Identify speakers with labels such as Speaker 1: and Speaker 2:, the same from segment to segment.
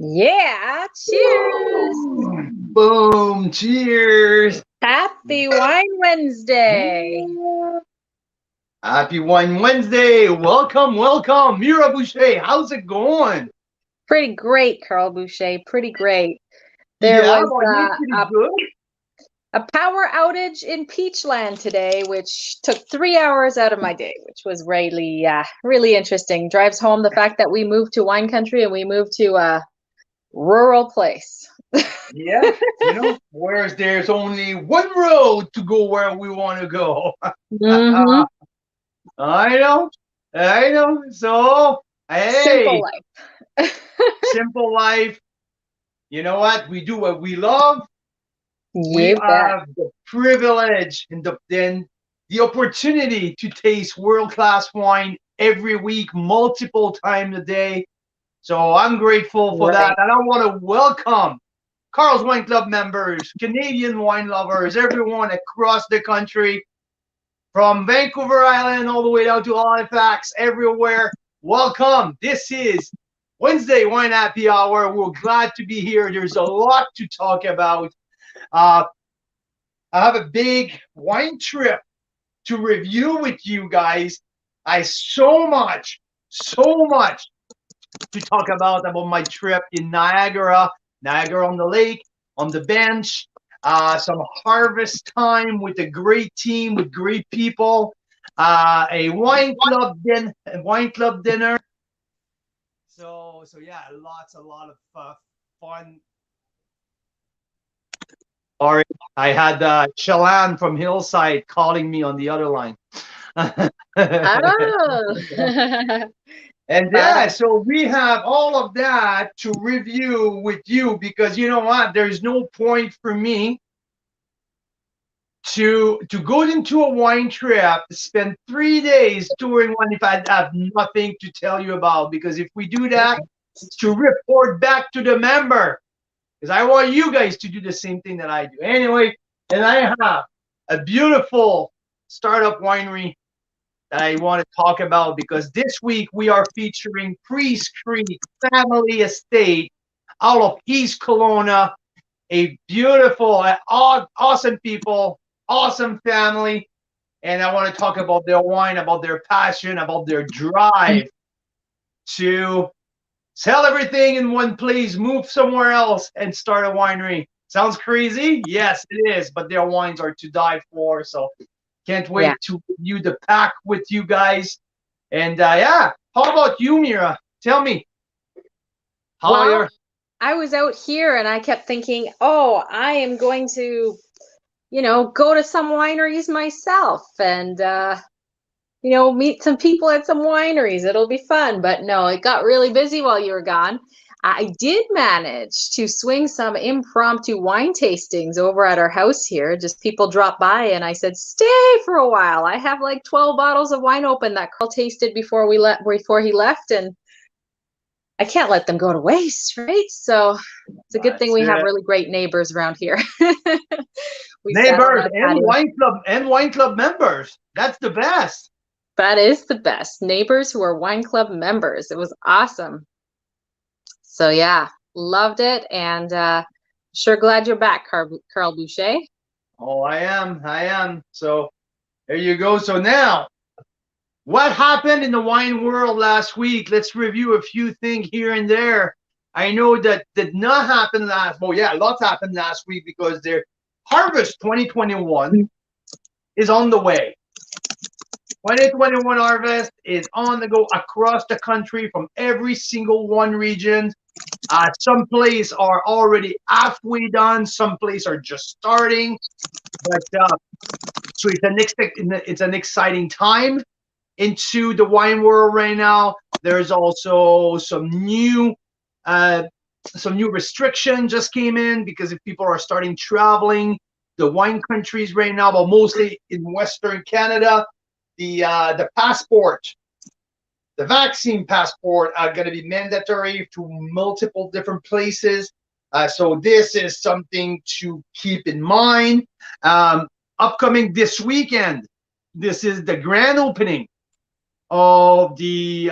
Speaker 1: Yeah, cheers.
Speaker 2: Boom, cheers.
Speaker 1: Happy Wine Wednesday.
Speaker 2: Happy Wine Wednesday. Welcome, welcome. Mira Boucher, how's it going?
Speaker 1: Pretty great, Carl Boucher. Pretty great. There
Speaker 2: Yeah,
Speaker 1: was
Speaker 2: well, you're pretty good.
Speaker 1: a power outage in Peachland today, which took 3 hours out of my day, which was really interesting. Drives home the fact that we moved to wine country and we moved to a rural place.
Speaker 2: Yeah, whereas there's only one road to go where we want to go.
Speaker 1: Mm-hmm.
Speaker 2: I know, I know. So,
Speaker 1: Simple
Speaker 2: hey,
Speaker 1: life.
Speaker 2: simple life. You know what? We do what we love. We
Speaker 1: You bet.
Speaker 2: have the privilege and the opportunity to taste world-class wine every week, multiple times a day. So I'm grateful for that.
Speaker 1: Right.
Speaker 2: And I want to welcome Carl's Wine Club members, Canadian wine lovers, everyone across the country, from Vancouver Island all the way down to Halifax, everywhere. Welcome. This is Wednesday Wine Happy Hour. We're glad to be here. There's a lot to talk about. Uh, I have a big wine trip to review with you guys. I so much to talk about my trip in Niagara, Niagara on the lake, on the bench, some harvest time with a great team, with great people, a wine club dinner. So yeah, a lot of fun. Sorry, I had Chelan from Hillside calling me on the other line.
Speaker 1: Oh.
Speaker 2: And
Speaker 1: Fun.
Speaker 2: yeah, so we have all of that to review with you because you know what? There's no point for me to go into a wine trip, spend 3 days touring one if I have nothing to tell you about. Because if we do that, it's to report back to the member. Because I want you guys to do the same thing that I do. Anyway, and I have a beautiful startup winery that I want to talk about because this week we are featuring Priest Creek Family Estate out of East Kelowna. A beautiful, awesome people, awesome family. And I want to talk about their wine, about their passion, about their drive to sell everything in one place, move somewhere else, and start a winery. Sounds crazy? Yes, it is, but their wines are to die for. So can't
Speaker 1: Yeah.
Speaker 2: wait to review the pack with you guys. And yeah, how about you, Mira? Tell me how
Speaker 1: Well,
Speaker 2: you're.
Speaker 1: I was out here and I kept thinking, oh, I am going to, go to some wineries myself and, meet some people at some wineries. It'll be fun. But no, it got really busy while you were gone. I did manage to swing some impromptu wine tastings over at our house here. Just people dropped by and I said, stay for a while. I have like 12 bottles of wine open that Carl tasted before he left. And I can't let them go to waste, right? So it's a good thing
Speaker 2: That's
Speaker 1: we have
Speaker 2: it.
Speaker 1: really great neighbors around here. We sat on
Speaker 2: Neighbors
Speaker 1: that patio.
Speaker 2: and wine club members. That's the best.
Speaker 1: That is the best. Neighbors who are wine club members. It was awesome. So yeah, loved it, and sure glad you're back, Carl Boucher.
Speaker 2: Oh, I am. I am. So there you go. So now, what happened in the wine world last week? Let's review a few things here and there. I know that did not happen last. Well, yeah, lots happened last week because their harvest 2021 is on the way. 2021 harvest is on the go across the country from every single one region. Some places are already halfway done. Some places are just starting. But so it's an exciting time into the wine world right now. There's also uh, some new restriction just came in because if people are starting traveling the wine countries right now, but mostly in Western Canada, the passport, the vaccine passport are going to be mandatory to multiple different places. So this is something to keep in mind. Upcoming this weekend, this is the grand opening of the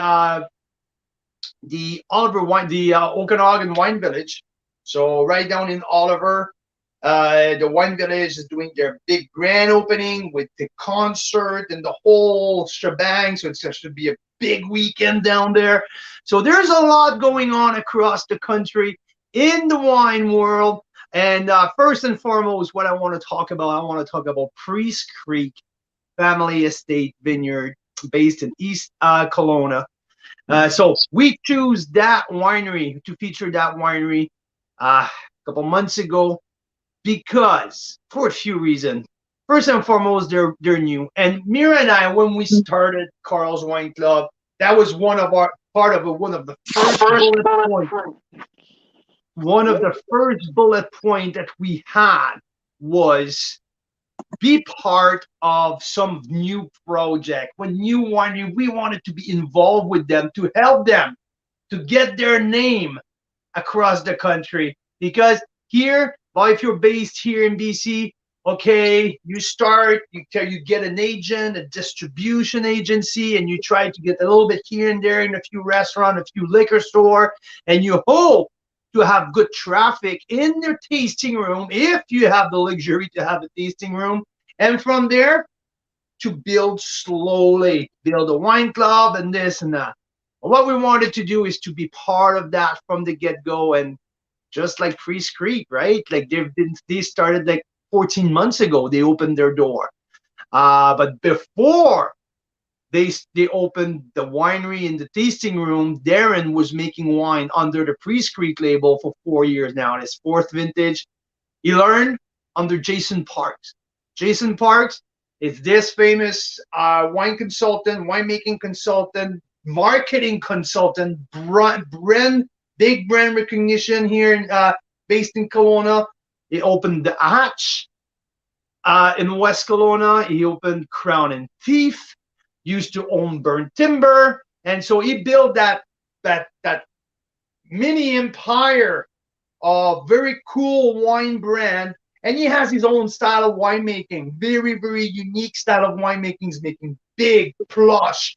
Speaker 2: the Oliver wine, the Okanagan Wine Village. So right down in Oliver, the wine village is doing their big grand opening with the concert and the whole shebang. So it's going to be a big weekend down there. So there's a lot going on across the country in the wine world. And first and foremost, what I want to talk about Priest Creek Family Estate Vineyard based in East Kelowna. So we choose that winery to feature that winery a couple months ago because for a few reasons. First and foremost, they're new. And Mira and I, when we started Carl's Wine Club, that was one of the first bullet points. One of the first bullet point that we had was be part of some new project. When new winery, we wanted to be involved with them to help them to get their name across the country. Because here, well, if you're based here in BC, okay, you start, you get an agent, a distribution agency, and you try to get a little bit here and there in a few restaurants, a few liquor store, and you hope to have good traffic in their tasting room if you have the luxury to have a tasting room. And from there, to build slowly, build a wine club and this and that. What we wanted to do is to be part of that from the get-go. And just like Priest Creek, right? Like they started like 14 months ago, they opened their door. But before they opened the winery in the tasting room, Darren was making wine under the Priest Creek label for 4 years now. In his fourth vintage, he learned under Jason Parks. Jason Parks is this famous wine consultant, winemaking consultant, marketing consultant, big brand recognition here in, based in Kelowna. He opened the Hatch in West Kelowna. He opened Crown and Thief. Used to own Burnt Timber, and so he built that mini empire of very cool wine brand. And he has his own style of winemaking, very, very unique style of winemaking. He's making big, plush,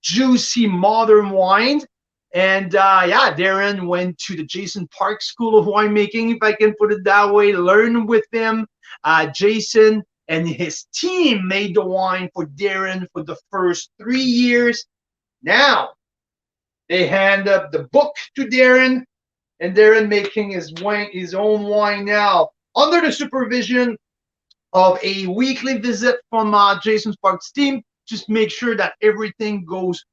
Speaker 2: juicy, modern wines. And yeah, Darren went to the Jason Park School of Winemaking, if I can put it that way, learned with him. Jason and his team made the wine for Darren for the first 3 years. Now, they hand up the book to Darren, and Darren making his own wine now, under the supervision of a weekly visit from Jason Park's team. Just make sure that everything goes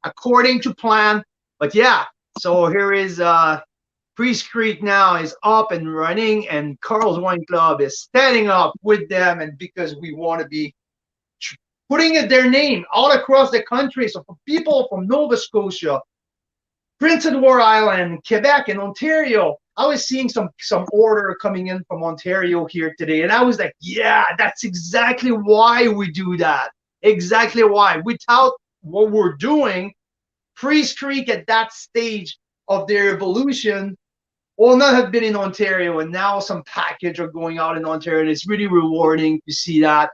Speaker 2: according to plan. But yeah, so here is Priest Creek now is up and running, and Carl's Wine Club is standing up with them, and because we want to be putting their name all across the country. So for people from Nova Scotia, Prince Edward Island, Quebec, and Ontario, I was seeing some order coming in from Ontario here today, and I was like, yeah, that's exactly why we do that. Exactly why. Without what we're doing, Priest Creek at that stage of their evolution will not have been in Ontario, and now some package are going out in Ontario, and it's really rewarding to see that.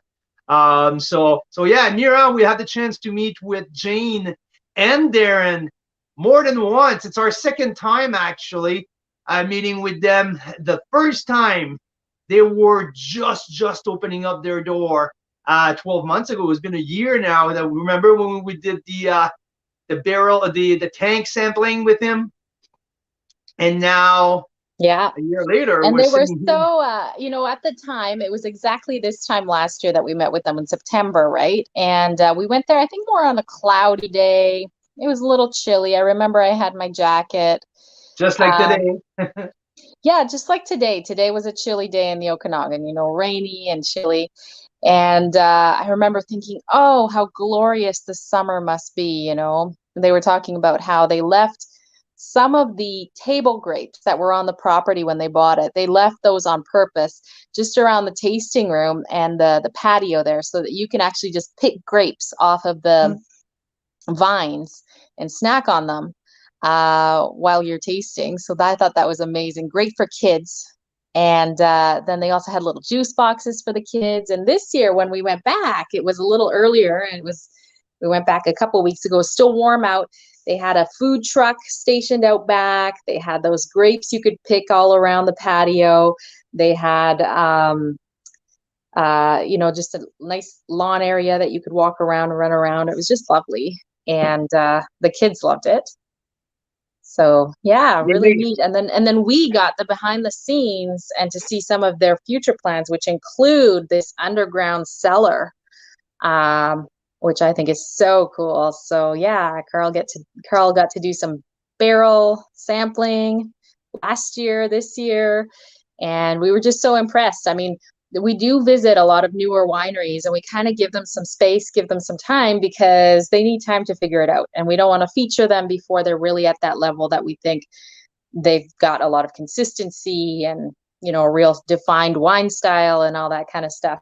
Speaker 2: So yeah, Mira, we had the chance to meet with Jane and Darren more than once. It's our second time actually meeting with them. The first time they were just opening up their door 12 months ago. It's been a year now. That remember when we did the barrel, the tank sampling with him. And now,
Speaker 1: yeah,
Speaker 2: a year later,
Speaker 1: and they were so, you know, at the time, it was exactly this time last year that we met with them in September, right? And we went there, I think more on a cloudy day. It was a little chilly. I remember I had my jacket.
Speaker 2: Just like today.
Speaker 1: Yeah, just like today. Today was a chilly day in the Okanagan, you know, rainy and chilly. And I remember thinking, oh, how glorious the summer must be, you know. They were talking about how they left some of the table grapes that were on the property when they bought it. They left those on purpose just around the tasting room and the patio there, so that you can actually just pick grapes off of the vines and snack on them while you're tasting. So I thought that was amazing. Great for kids. And then they also had little juice boxes for the kids. And this year when we went back, it was a little earlier, and we went back a couple weeks ago, still warm out. They had a food truck stationed out back. They had those grapes you could pick all around the patio. They had, just a nice lawn area that you could walk around and run around. It was just lovely. And the kids loved it. So yeah, really neat. And then we got the behind the scenes and to see some of their future plans, which include this underground cellar, which I think is so cool. So yeah, Carl got to do some barrel sampling last year, this year, and we were just so impressed. I mean, we do visit a lot of newer wineries and we kind of give them some space, give them some time because they need time to figure it out. And we don't want to feature them before they're really at that level that we think they've got a lot of consistency and, a real defined wine style and all that kind of stuff.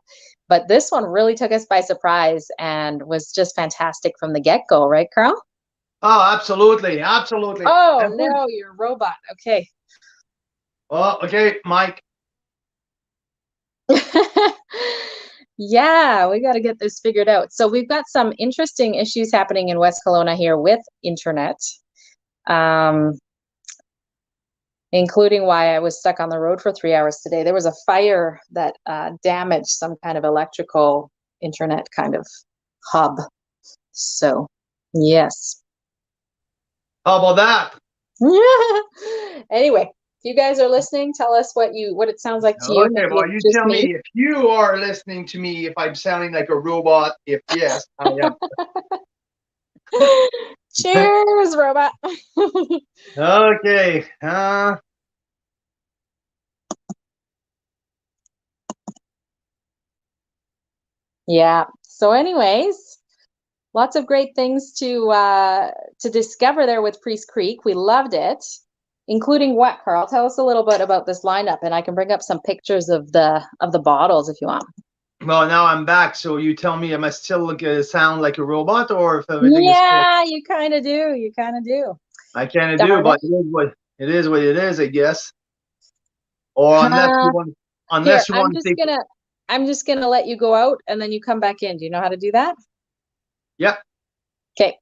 Speaker 1: But this one really took us by surprise and was just fantastic from the get-go, right, Carl?
Speaker 2: Oh, absolutely. Absolutely.
Speaker 1: Oh, no, you're a robot. Okay.
Speaker 2: Oh, okay, Mike.
Speaker 1: Yeah, we got to get this figured out. So we've got some interesting issues happening in West Kelowna here with internet, including why I was stuck on the road for 3 hours today. There was a fire that damaged some kind of electrical internet kind of hub. So, yes.
Speaker 2: How about that?
Speaker 1: Anyway, if you guys are listening, tell us what it sounds like to you.
Speaker 2: Okay, well, you tell me if you are listening to me, if I'm sounding like a robot. If yes, I am.
Speaker 1: Cheers, robot.
Speaker 2: Okay.
Speaker 1: Yeah. So anyways, lots of great things to discover there with Priest Creek. We loved it. Including what, Carl? Tell us a little bit about this lineup, and I can bring up some pictures of the bottles if you want.
Speaker 2: Well, now I'm back, so you tell me, am I still sound like a robot, or if everything is cool?
Speaker 1: Yeah, you kind of do. You kind of do.
Speaker 2: I kind of do, but it is what it is, I guess. Or unless you want,
Speaker 1: I'm just gonna let you go out, and then you come back in. Do you know how to do that?
Speaker 2: Yep.
Speaker 1: Okay.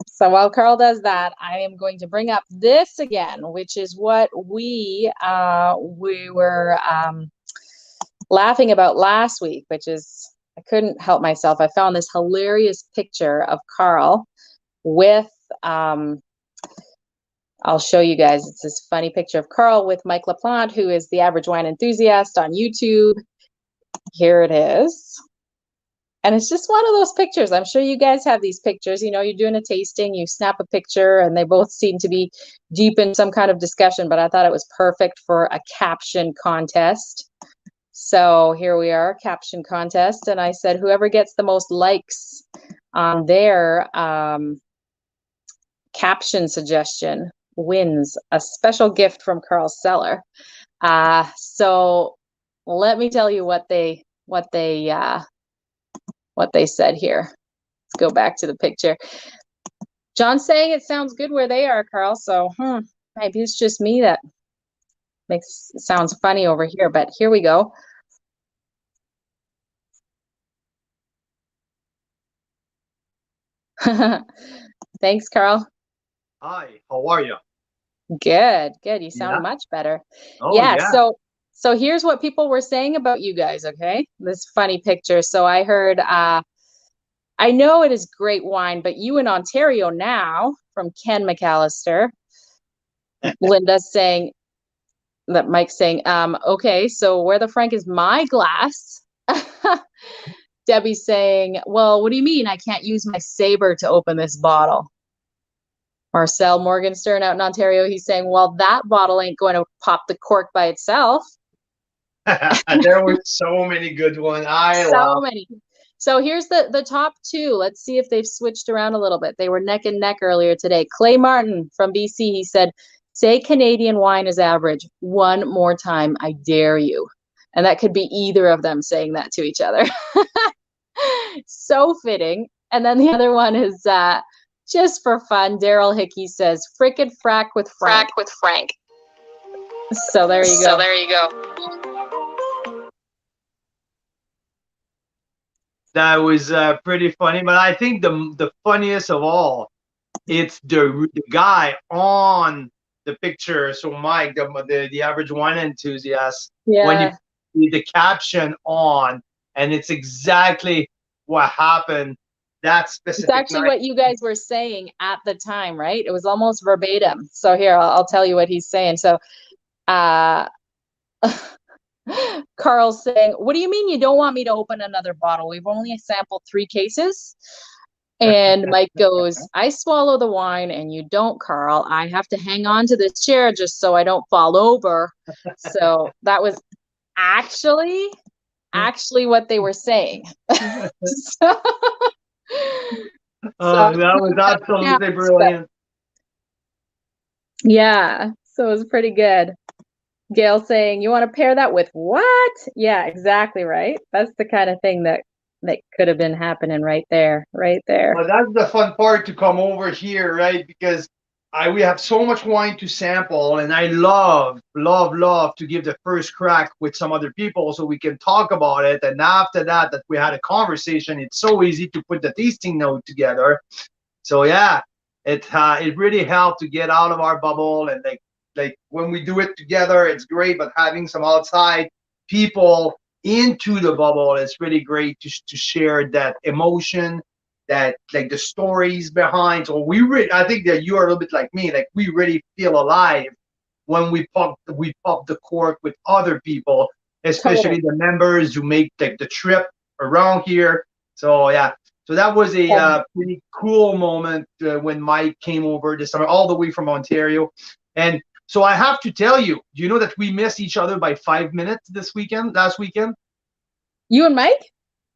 Speaker 1: So while Carl does that, I am going to bring up this again, which is what we were laughing about last week, which is, I couldn't help myself. I found this hilarious picture of Carl with, I'll show you guys. It's this funny picture of Carl with Mike LaPlante, who is the Average Wine Enthusiast on YouTube. Here it is. And it's just one of those pictures. I'm sure you guys have these pictures. You're doing a tasting, you snap a picture, and they both seem to be deep in some kind of discussion, but I thought it was perfect for a caption contest. So here we are, caption contest. And I said, whoever gets the most likes on their caption suggestion wins a special gift from Carl's cellar. So let me tell you what they said here. Let's go back to the picture. John's saying it sounds good where they are, Carl. So maybe it's just me that sounds funny over here, but here we go. Thanks, Carl.
Speaker 2: Hi, how are you?
Speaker 1: Good. You sound much better.
Speaker 2: Oh,
Speaker 1: yeah. So here's what people were saying about you guys, okay? This funny picture. So I heard, I know it is great wine, but you in Ontario now, from Ken McAllister. Linda's saying, that Mike's saying, okay, so where the frank is my glass? Debbie's saying, well, what do you mean I can't use my saber to open this bottle? Marcel Morgenstern out in Ontario, he's saying, well, that bottle ain't going to pop the cork by itself.
Speaker 2: There were so many good ones.
Speaker 1: So many. So here's the top two. Let's see if they've switched around a little bit. They were neck and neck earlier today. Clay Martin from BC, he said, say Canadian wine is average. One more time, I dare you. And that could be either of them saying that to each other. So fitting. And then the other one is just for fun. Daryl Hickey says, frickin' frack with Frank. So there you go.
Speaker 2: That was pretty funny. But I think the funniest of all, it's the guy on the picture. So Mike, the average wine enthusiast, when you
Speaker 1: Yeah.
Speaker 2: see the caption on, and it's exactly what happened that
Speaker 1: It's
Speaker 2: specific
Speaker 1: actually
Speaker 2: night.
Speaker 1: what you guys were saying at the time, right? It was almost verbatim. So here, I'll tell you what he's saying. So, uh, Carl's saying, "What do you mean you don't want me to open another bottle? We've only sampled 3 cases." And Mike goes, "I swallow the wine and you don't, Carl. I have to hang on to this chair just so I don't fall over." So that was actually what they were saying. So, so
Speaker 2: That was absolutely
Speaker 1: but
Speaker 2: brilliant.
Speaker 1: yeah, so it was pretty good. Gail saying, "You want to pair that with what?" Yeah, exactly right. That's the kind of thing that could have been happening right there, right there.
Speaker 2: But that's the fun part to come over here, right? Because we have so much wine to sample, and I love to give the first crack with some other people so we can talk about it. And after that we had a conversation, it's so easy to put the tasting note together. So yeah, it really helped to get out of our bubble, and like when we do it together, it's great. But having some outside people into the bubble, it's really great to share that emotion, that like the stories behind. So I think that you are a little bit like me. Like we really feel alive when we pop the cork with other people, especially
Speaker 1: Totally.
Speaker 2: the members who make like the trip around here. So yeah, so that was a pretty cool moment when Mike came over this summer, all the way from Ontario. And so I have to tell you, do you know that we missed each other by 5 minutes last weekend?
Speaker 1: You and Mike?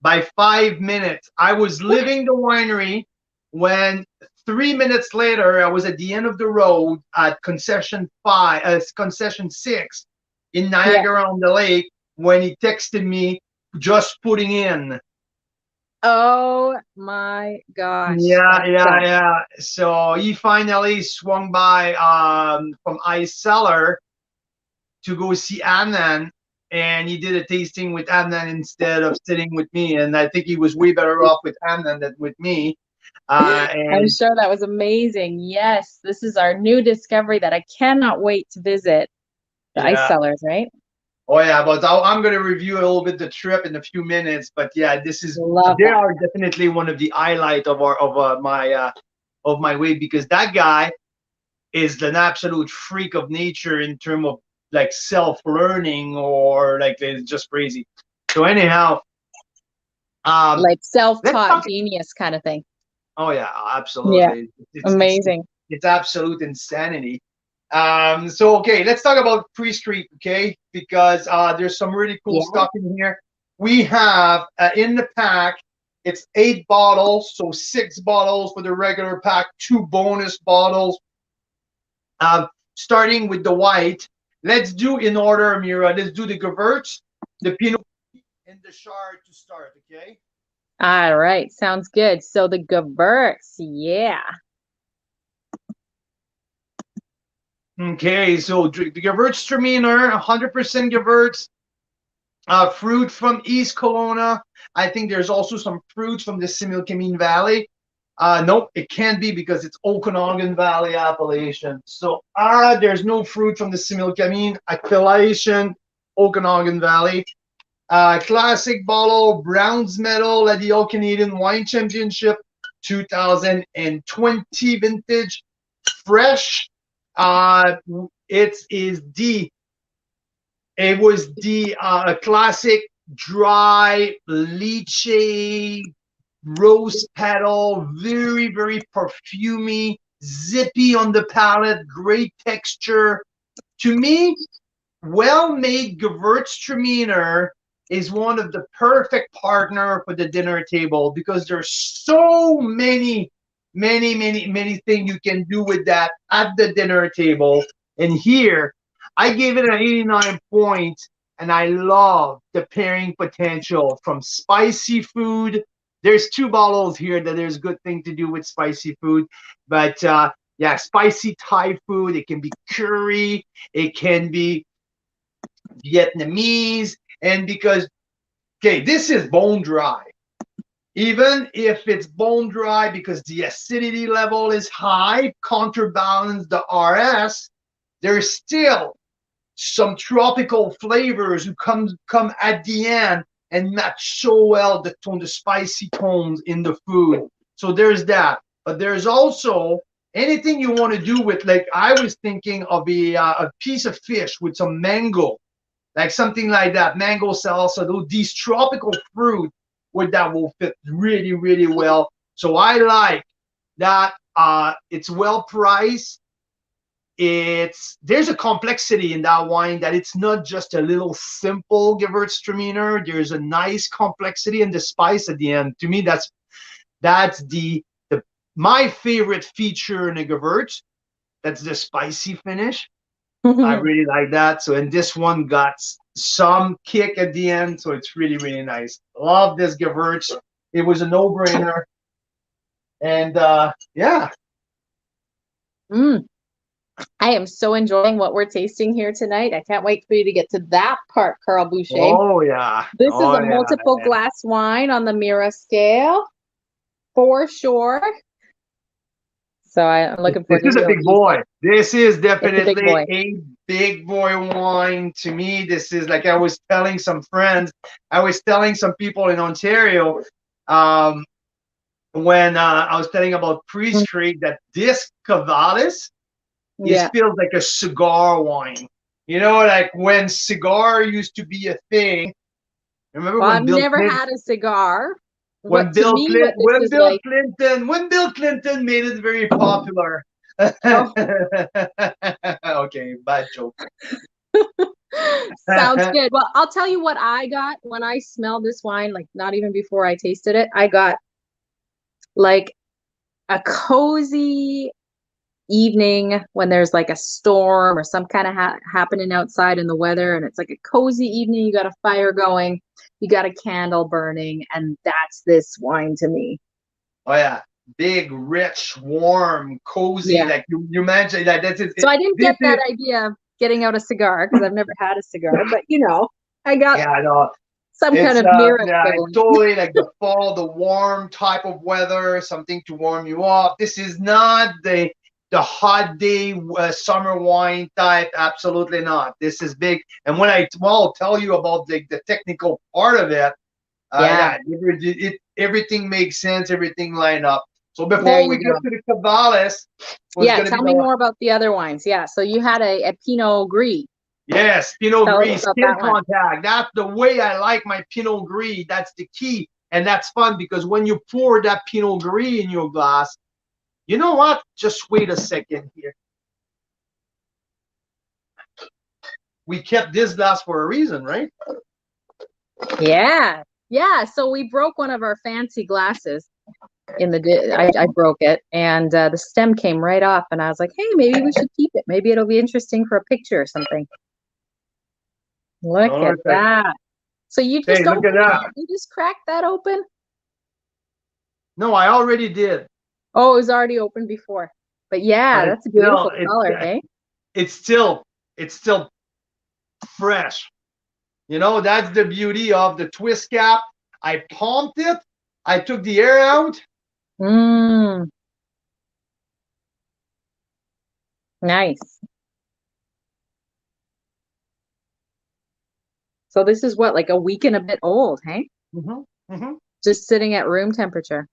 Speaker 2: By 5 minutes. I was leaving the winery when 3 minutes later, I was at the end of the road at concession 6 in
Speaker 1: Yeah.
Speaker 2: Niagara on the Lake when he texted me, just putting in.
Speaker 1: Oh my gosh.
Speaker 2: Yeah,
Speaker 1: That's
Speaker 2: yeah, yeah. So he finally swung by from Ice Cellar to go see Adnan, and he did a tasting with Adnan instead of sitting with me. And I think he was way better off with Adnan than with me.
Speaker 1: I'm
Speaker 2: And
Speaker 1: sure that was amazing. Yes, this is our new discovery that I cannot wait to visit. The ice
Speaker 2: yeah,
Speaker 1: cellars, right?
Speaker 2: oh yeah, but I'm going to review a little bit the trip in a few minutes. But yeah,
Speaker 1: Love
Speaker 2: they
Speaker 1: that.
Speaker 2: are definitely one of the highlight of my week, because that guy is an absolute freak of nature in terms of like self-learning, or like it's just crazy. So anyhow, um,
Speaker 1: Like
Speaker 2: let's
Speaker 1: self-taught
Speaker 2: talk.
Speaker 1: genius kind of thing.
Speaker 2: Oh yeah,
Speaker 1: Yeah,
Speaker 2: absolutely.
Speaker 1: amazing.
Speaker 2: It's absolute insanity. So okay, let's talk about pre-street, okay? Because there's some really cool
Speaker 1: Yeah.
Speaker 2: stuff in here. We have in the pack, it's 8 bottles, so 6 bottles for the regular pack, 2 bonus bottles. Starting with the white, let's do in order, Mira. Let's do the Gewürz, the Pinot, and the Chard to start, okay?
Speaker 1: All right, sounds good. So the Gewürz, yeah.
Speaker 2: Okay, so the Gewürztraminer, 100% Gewürz, fruit from East Kelowna. I think there's also some fruits from the Similkameen Valley. Nope, it can't be because it's Okanagan Valley appellation. So there's no fruit from the Similkameen appellation, Okanagan Valley. Classic bottle, bronze medal at the All Canadian Wine Championship 2020 vintage, fresh. Uh, it was the classic dry lychee rose petal, very very perfumey, zippy on the palate, great texture. To me, well-made Gewürztraminer is one of the perfect partner for the dinner table, because there's so many things you can do with that at the dinner table. And here, I gave it an 89 point, and I love the pairing potential from spicy food. There's 2 bottles here that there's good thing to do with spicy food, but yeah, spicy Thai food. It can be curry, it can be Vietnamese, and because okay, this is bone dry. Even if it's bone dry because the acidity level is high, counterbalance the RS, there's still some tropical flavors who come at the end and match so well the spicy tones in the food. So there's that. But there's also anything you want to do with, like I was thinking of a piece of fish with some mango, like something like that, mango salsa. These tropical fruit with that will fit really, really well. So I like that. It's well priced. There's a complexity in that wine that it's not just a little simple Gewürztraminer. There's a nice complexity and the spice at the end. To me, that's the my favorite feature in a Gewürz. That's the spicy finish. I really like that. So, and this one got some kick at the end, so it's really, really nice. Love this Gewürz. It was a no-brainer. And yeah.
Speaker 1: I am so enjoying what we're tasting here tonight. I can't wait for you to get to that part, Carl Boucher.
Speaker 2: Oh, yeah.
Speaker 1: This is a multiple glass wine on the Mira scale, for sure. So I'm looking forward to
Speaker 2: this. This is a big boy. This is definitely a big boy wine. To me, this is, like I was telling some friends, I was telling some people in Ontario, when I was telling about pre-straight, that this Convallis, it feels like a cigar wine. You know, like when cigar used to be a thing. Remember when
Speaker 3: I've never had a cigar.
Speaker 2: When Bill Clinton made it very popular.
Speaker 3: Oh.
Speaker 2: Okay, bad joke.
Speaker 3: Sounds good. Well, I'll tell you what I got when I smelled this wine, like not even before I tasted it. I got like a cozy evening when there's like a storm or some kind of happening outside in the weather, and it's like a cozy evening. You got a fire going, you got a candle burning, and that's this wine to me.
Speaker 2: Oh yeah, big, rich, warm, cozy. Yeah. Like you mentioned that. That's it.
Speaker 3: So I didn't get that idea of getting out a cigar because I've never had a cigar, but you know, I got some kind of Mira.
Speaker 2: Yeah, totally like the fall, the warm type of weather, something to warm you up. This is not the hot day summer wine type. Absolutely not. This is big. And when I'll tell you about the technical part of it, everything makes sense. Everything lined up. So before we get to the Convallis,
Speaker 3: tell me more about the other wines. Yeah, so you had a Pinot Gris.
Speaker 2: Yes, Pinot Gris, skin contact. That's the way I like my Pinot Gris. That's the key. And that's fun because when you pour that Pinot Gris in your glass, you know what? Just wait a second here. We kept this glass for a reason, right?
Speaker 3: Yeah. Yeah. So we broke one of our fancy glasses in the I broke it, and the stem came right off, and I was like, hey, maybe we should keep it. Maybe it'll be interesting for a picture or something. Look at that. So you just you just cracked that open?
Speaker 2: No, I already did.
Speaker 3: Oh, it was already open before. But yeah, that's a beautiful color, eh?
Speaker 2: It's still fresh. You know, that's the beauty of the twist cap. I pumped it. I took the air out.
Speaker 3: Nice. So this is what, like a week and a bit old, hey? Just sitting at room temperature.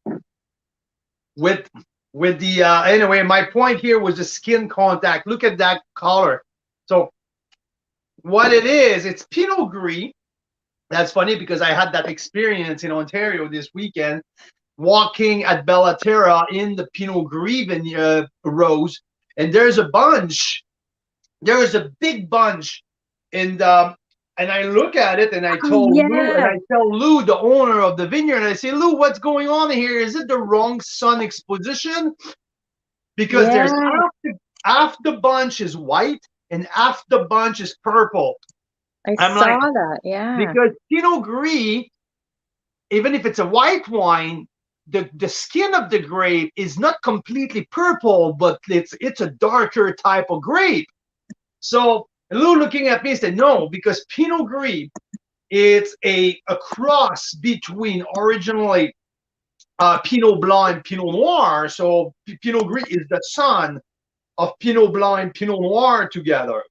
Speaker 2: With the anyway, my point here was the skin contact. Look at that color. So what it is, it's Pinot Gris. That's funny because I had that experience in Ontario this weekend, walking at Bellaterra in the Pinot Gris rows, and there's a bunch. There's a big bunch, and I look at it, and I told Lou, and I tell Lou, the owner of the vineyard, and I say, Lou, what's going on here? Is it the wrong sun exposition? Because there's half the bunch is white and half the bunch is purple.
Speaker 3: I saw that, yeah.
Speaker 2: Because Pinot Gris, even if it's a white wine, the skin of the grape is not completely purple, but it's a darker type of grape. So Lou looking at me said, no, because Pinot Gris, it's a cross between originally Pinot Blanc and Pinot Noir. So Pinot Gris is the son of Pinot Blanc and Pinot Noir together.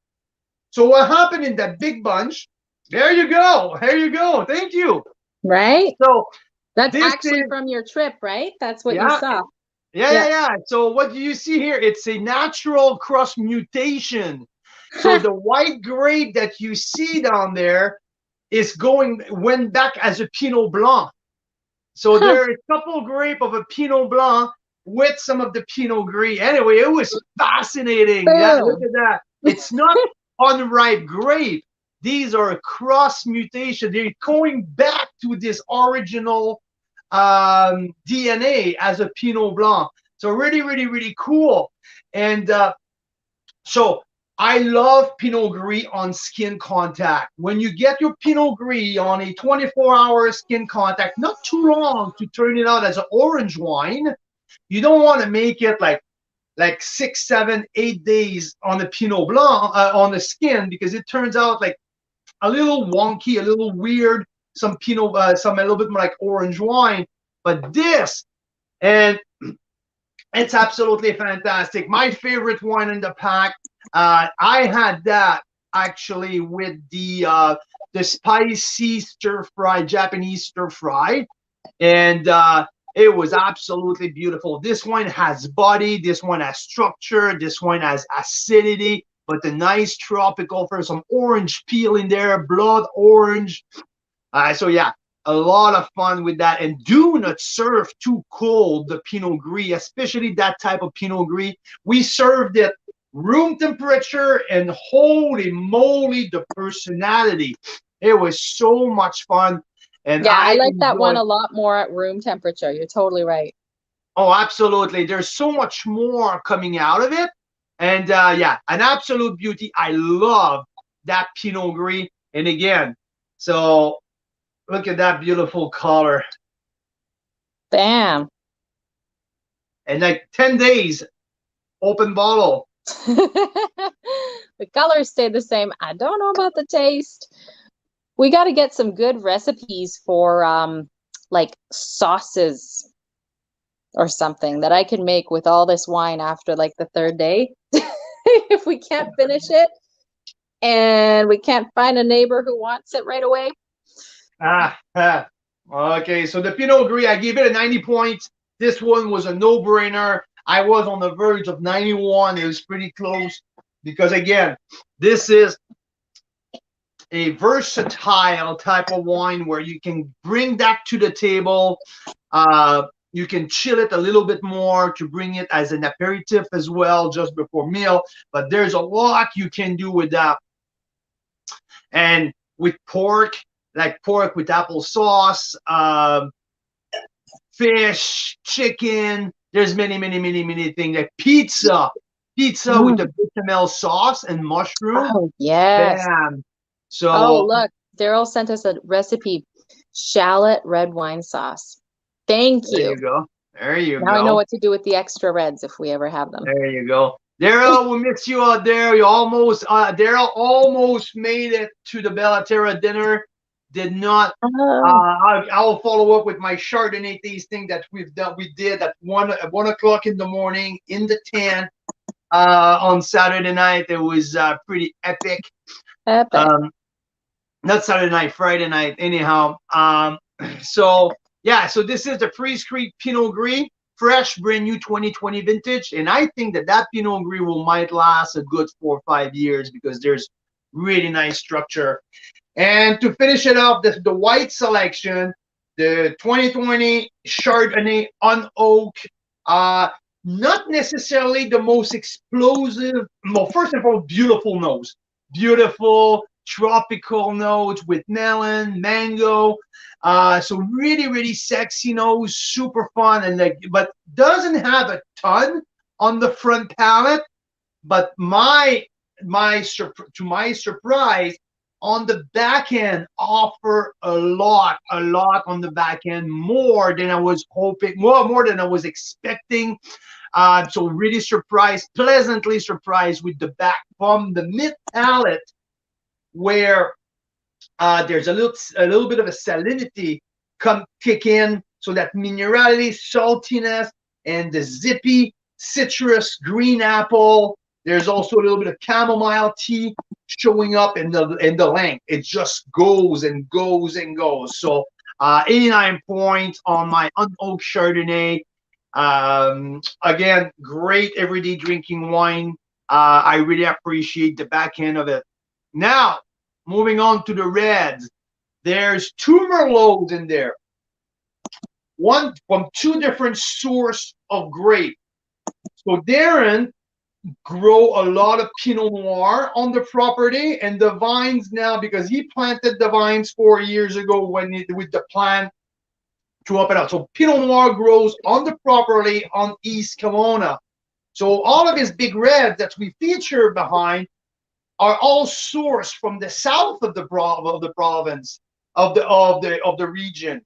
Speaker 2: So what happened in that big bunch? There you go. There you go. Thank you.
Speaker 3: Right?
Speaker 2: So
Speaker 3: that's actually from your trip, right? That's what you saw.
Speaker 2: Yeah. So what do you see here? It's a natural cross mutation. So the white grape that you see down there went back as a Pinot Blanc. So there are a couple grape of a Pinot Blanc with some of the Pinot Gris. Anyway, it was fascinating. Yeah, look at that. It's not unripe grape. These are a cross mutation. They're going back to this original DNA as a Pinot Blanc. So really, really, really cool. And so I love Pinot Gris on skin contact. When you get your Pinot Gris on a 24-hour skin contact, not too long to turn it out as an orange wine. You don't want to make it like 6, 7, 8 days on the Pinot Blanc on the skin, because it turns out like a little wonky, a little weird. Some Pinot, some a little bit more like orange wine. But this, and it's absolutely fantastic. My favorite wine in the pack. I had that actually with the spicy stir fry, Japanese stir fry, and it was absolutely beautiful. This wine has body. This one has structure. This one has acidity, but the nice tropical for some orange peel in there, blood orange. So yeah, a lot of fun with that. And do not serve too cold the Pinot Gris, especially that type of Pinot Gris. We served it room temperature, and holy moly, the personality. It was so much fun. And
Speaker 3: yeah, I like that one a lot more at room temperature. You're totally right.
Speaker 2: Oh, absolutely. There's so much more coming out of it. And yeah, an absolute beauty. I love that Pinot Gris. And again, so look at that beautiful color.
Speaker 3: Bam.
Speaker 2: And like 10 days, open bottle.
Speaker 3: The colors stay the same. I don't know about the taste. We got to get some good recipes for like sauces or something that I can make with all this wine after like the third day. If we can't finish it and we can't find a neighbor who wants it right away.
Speaker 2: Okay, so the Pinot Gris, I gave it a 90 points. This one was a no-brainer. I was on the verge of 91. It was pretty close because, again, this is a versatile type of wine where you can bring that to the table. You can chill it a little bit more to bring it as an aperitif as well, just before meal. But there's a lot you can do with that. And with pork, like pork with applesauce, fish, chicken. There's many things. Like pizza with the bechamel sauce and mushroom.
Speaker 3: Oh, yes.
Speaker 2: Bam. So,
Speaker 3: oh, look, Daryl sent us a recipe, shallot red wine sauce. Thank you.
Speaker 2: There you go. There you go.
Speaker 3: Now I know what to do with the extra reds if we ever have them.
Speaker 2: There you go. Daryl, we miss you out there. You almost, Daryl almost made it to the Bellaterra dinner. Did not. I'll follow up with my Chardonnay tasting that we did at 1 o'clock in the morning in the tent on Saturday night. It was pretty epic. Not Saturday night, Friday night. Anyhow, so yeah, so this is the Freeze Creek Pinot Gris, fresh, brand new 2020 vintage, and I think that Pinot Gris might last a good 4 or 5 years because there's really nice structure. And to finish it off, the white selection, the 2020 Chardonnay Unoak, not necessarily the most explosive. Well, first of all, beautiful nose, beautiful tropical notes with melon, mango. So really sexy nose, super fun, and like, but doesn't have a ton on the front palate. But to my surprise, on the back end, offer a lot on the back end, more than I was hoping, more than I was expecting. So really surprised, pleasantly surprised with the back from the mid palate, where there's a little bit of a salinity kick in, So that minerality, saltiness, and the zippy citrus, green apple. There's also a little bit of chamomile tea showing up in the length. It just goes and goes and goes. So 89 points on my unoaked Chardonnay. Again, great everyday drinking wine. I really appreciate the back end of it. Now, moving on to the reds. There's 2 Merlots in there. One from 2 different source of grape. So Darren grow a lot of Pinot Noir on the property, and the vines now, because he planted the vines 4 years ago with the plan to up and out. So Pinot Noir grows on the property on East Kelowna. So all of his big reds that we feature behind are all sourced from the south of the province of the region,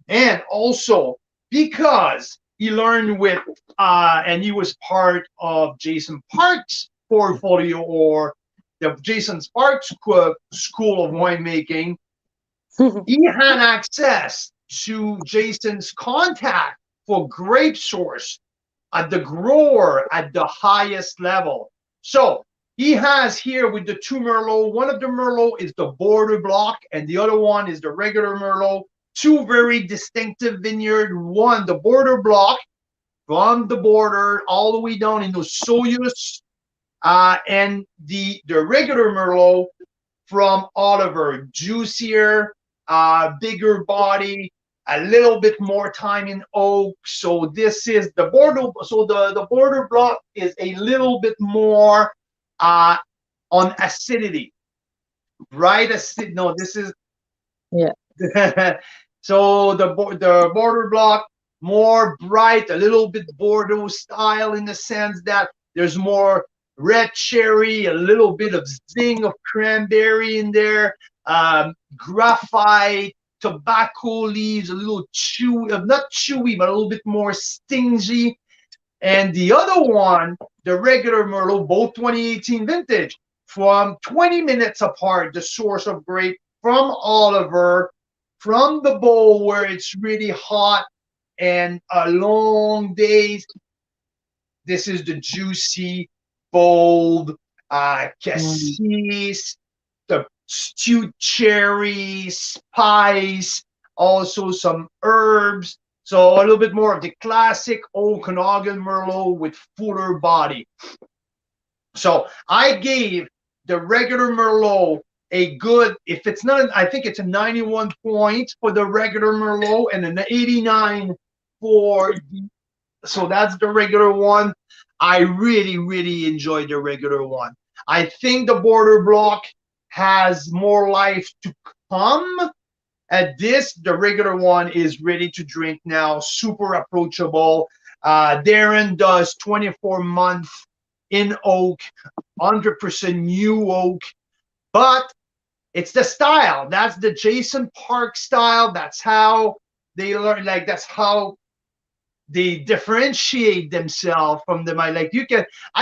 Speaker 2: and also because he learned with and he was part of Jason Park's portfolio, or the Jason Park School of Winemaking. He had access to Jason's contact for grape source at the grower at the highest level. So he has here with the 2 Merlot, one of the Merlot is the border block and the other one is the regular Merlot. 2 very distinctive vineyard. One, the border block, from the border all the way down into Soyuz, and the regular Merlot from Oliver, juicier, bigger body, a little bit more time in oak. So this is the border. So the border block is a little bit more on acidity, right? Acid. No, this is so the border block more bright, a little bit Bordeaux style in the sense that there's more red cherry, a little bit of zing of cranberry in there, graphite, tobacco leaves, a little chewy, not chewy, but a little bit more stingy. And the other one, the regular Merlot, both 2018 vintage, from 20 minutes apart, the source of grape from Oliver, from the bowl where it's really hot and long days. This is the juicy, bold, cassis, the stewed cherry, spice, also some herbs. So a little bit more of the classic Okanagan Merlot with fuller body. So I gave the regular Merlot a good, if it's not, I think it's a 91 points for the regular Merlot and an 89 for the, so that's the regular one. I really, really enjoyed the regular one. I think the border block has more life to come. At this, the regular one is ready to drink now, super approachable. Darren does 24-month in oak, 100% new oak, but it's the style. That's the Jason Park style. That's how they learn, like that's how they differentiate themselves from them. I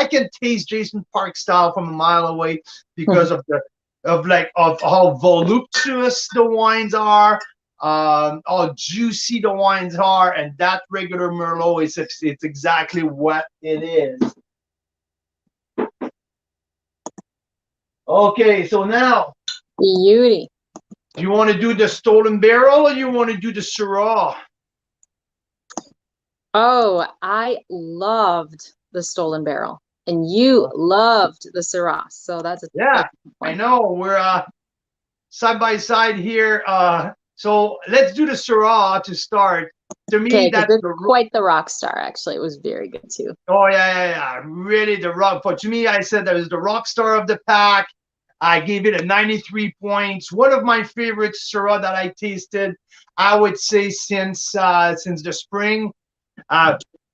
Speaker 2: can taste Jason Park style from a mile away because of the of how voluptuous the wines are, how juicy the wines are, and that regular Merlot is it's exactly what it is. Okay, so now
Speaker 3: Beauty.
Speaker 2: do you want to do the Stolen Barrel or you want to do the Syrah?
Speaker 3: Oh, I loved the Stolen Barrel, and you loved the Syrah. So that's a
Speaker 2: Yeah, I know. We're side by side here. So let's do the Syrah to start. To me, that's
Speaker 3: quite the rock star. Actually, it was very good too.
Speaker 2: Oh yeah. Really, the rock. But to me, I said that was the rock star of the pack. I gave it a 93 points. One of my favorite Syrah that I tasted, I would say since the spring.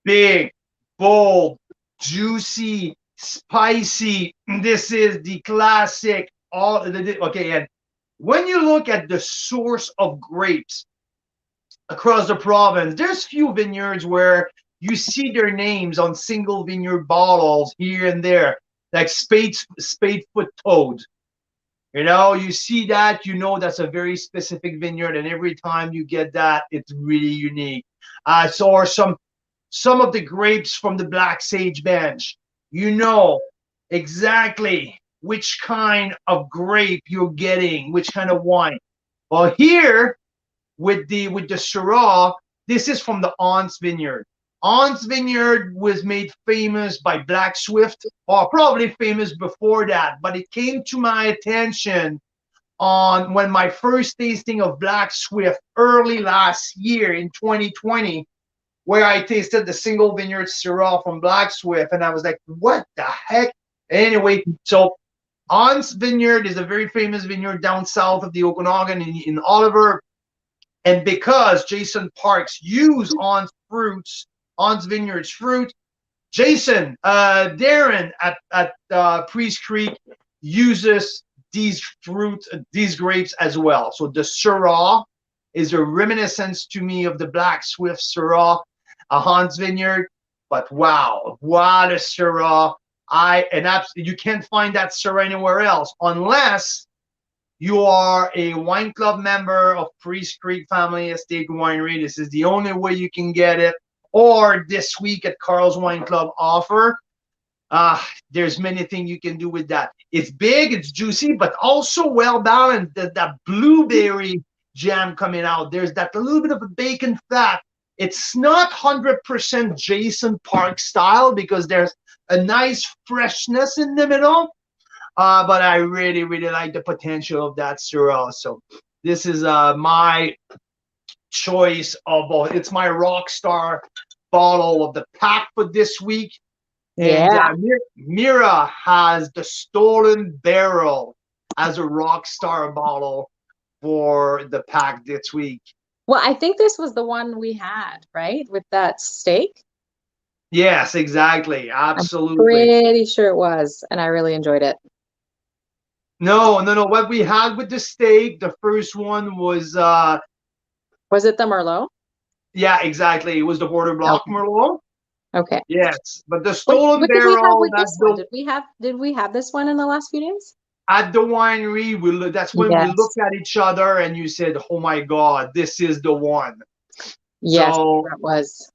Speaker 2: Big, bold, juicy, spicy. This is the classic. Okay, and when you look at the source of grapes across the province, there's few vineyards where you see their names on single vineyard bottles here and there, like Spadefoot Toad. You know, you see that, you know that's a very specific vineyard, and every time you get that, it's really unique. So are some of the grapes from the Black Sage bench. You know exactly which kind of grape you're getting, which kind of wine. Well, here with the Syrah, this is from the Aunts Vineyard. Aunts Vineyard was made famous by Black Swift, or probably famous before that, but it came to my attention on when my first tasting of Black Swift early last year in 2020, where I tasted the single vineyard Syrah from Black Swift, and I was like, what the heck? Anyway, so Aunts Vineyard is a very famous vineyard down south of the Okanagan in Oliver. And because Jason Parks used Aunts fruits, Aunts Vineyard's fruit, Jason, Darren at Priest Creek uses these fruits, these grapes as well. So the Syrah is a reminiscence to me of the Black Swift Syrah, a Aunts Vineyard. But wow, what a Syrah! You can't find that Syrah anywhere else unless you are a wine club member of Priest Creek Family Estate Winery. This is the only way you can get it. Or this week at Carl's Wine Club offer. There's many things you can do with that. It's big, it's juicy, but also well balanced. That blueberry jam coming out. There's that a little bit of a bacon fat. It's not 100% Jason Park style because there's a nice freshness in the middle. But I really, really like the potential of that Syrah. So this is my choice of it's my rock star bottle of the pack for this week. And Mira has the Stolen Barrel as a rock star bottle for the pack this week.
Speaker 3: Well, I think this was the one we had, right? With that steak.
Speaker 2: Yes, exactly. Absolutely.
Speaker 3: I'm pretty sure it was, and I really enjoyed it.
Speaker 2: No. What we had with the steak, the first one was
Speaker 3: it the Merlot?
Speaker 2: Yeah, exactly. It was the Border Block Merlot.
Speaker 3: Okay.
Speaker 2: Yes, but the Stolen Barrel.
Speaker 3: Did we have this one in the last few days?
Speaker 2: At the winery, that's when we looked at each other and you said, "Oh my God, this is the one."
Speaker 3: Yes, that was.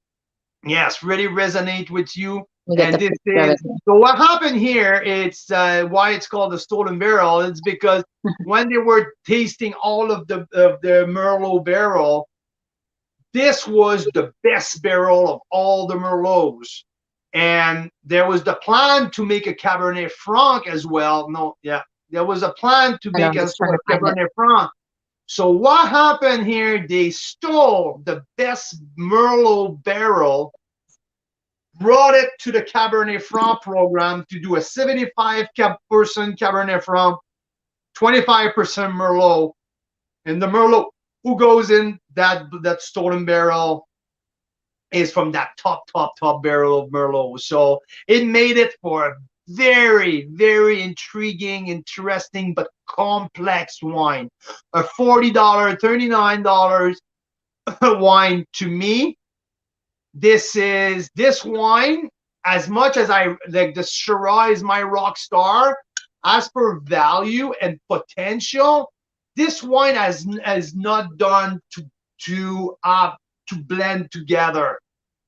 Speaker 2: Yes, really resonate with you.
Speaker 3: And
Speaker 2: this is so. What happened here? It's why it's called the Stolen Barrel. It's because when they were tasting all of the Merlot barrel, this was the best barrel of all the Merlots. And there was the plan to make a Cabernet Franc as well. There was a plan to make a Cabernet Franc. So what happened here? They stole the best Merlot barrel, brought it to the Cabernet Franc program to do a 75% Cabernet Franc, 25% Merlot. And the Merlot who goes in that Stolen Barrel is from that top barrel of Merlot. So it made it for a very, very intriguing, interesting, but complex wine. A $40, $39 wine to me. This wine, as much as I like, the Syrah is my rock star, as per value and potential, this wine has not done to blend together.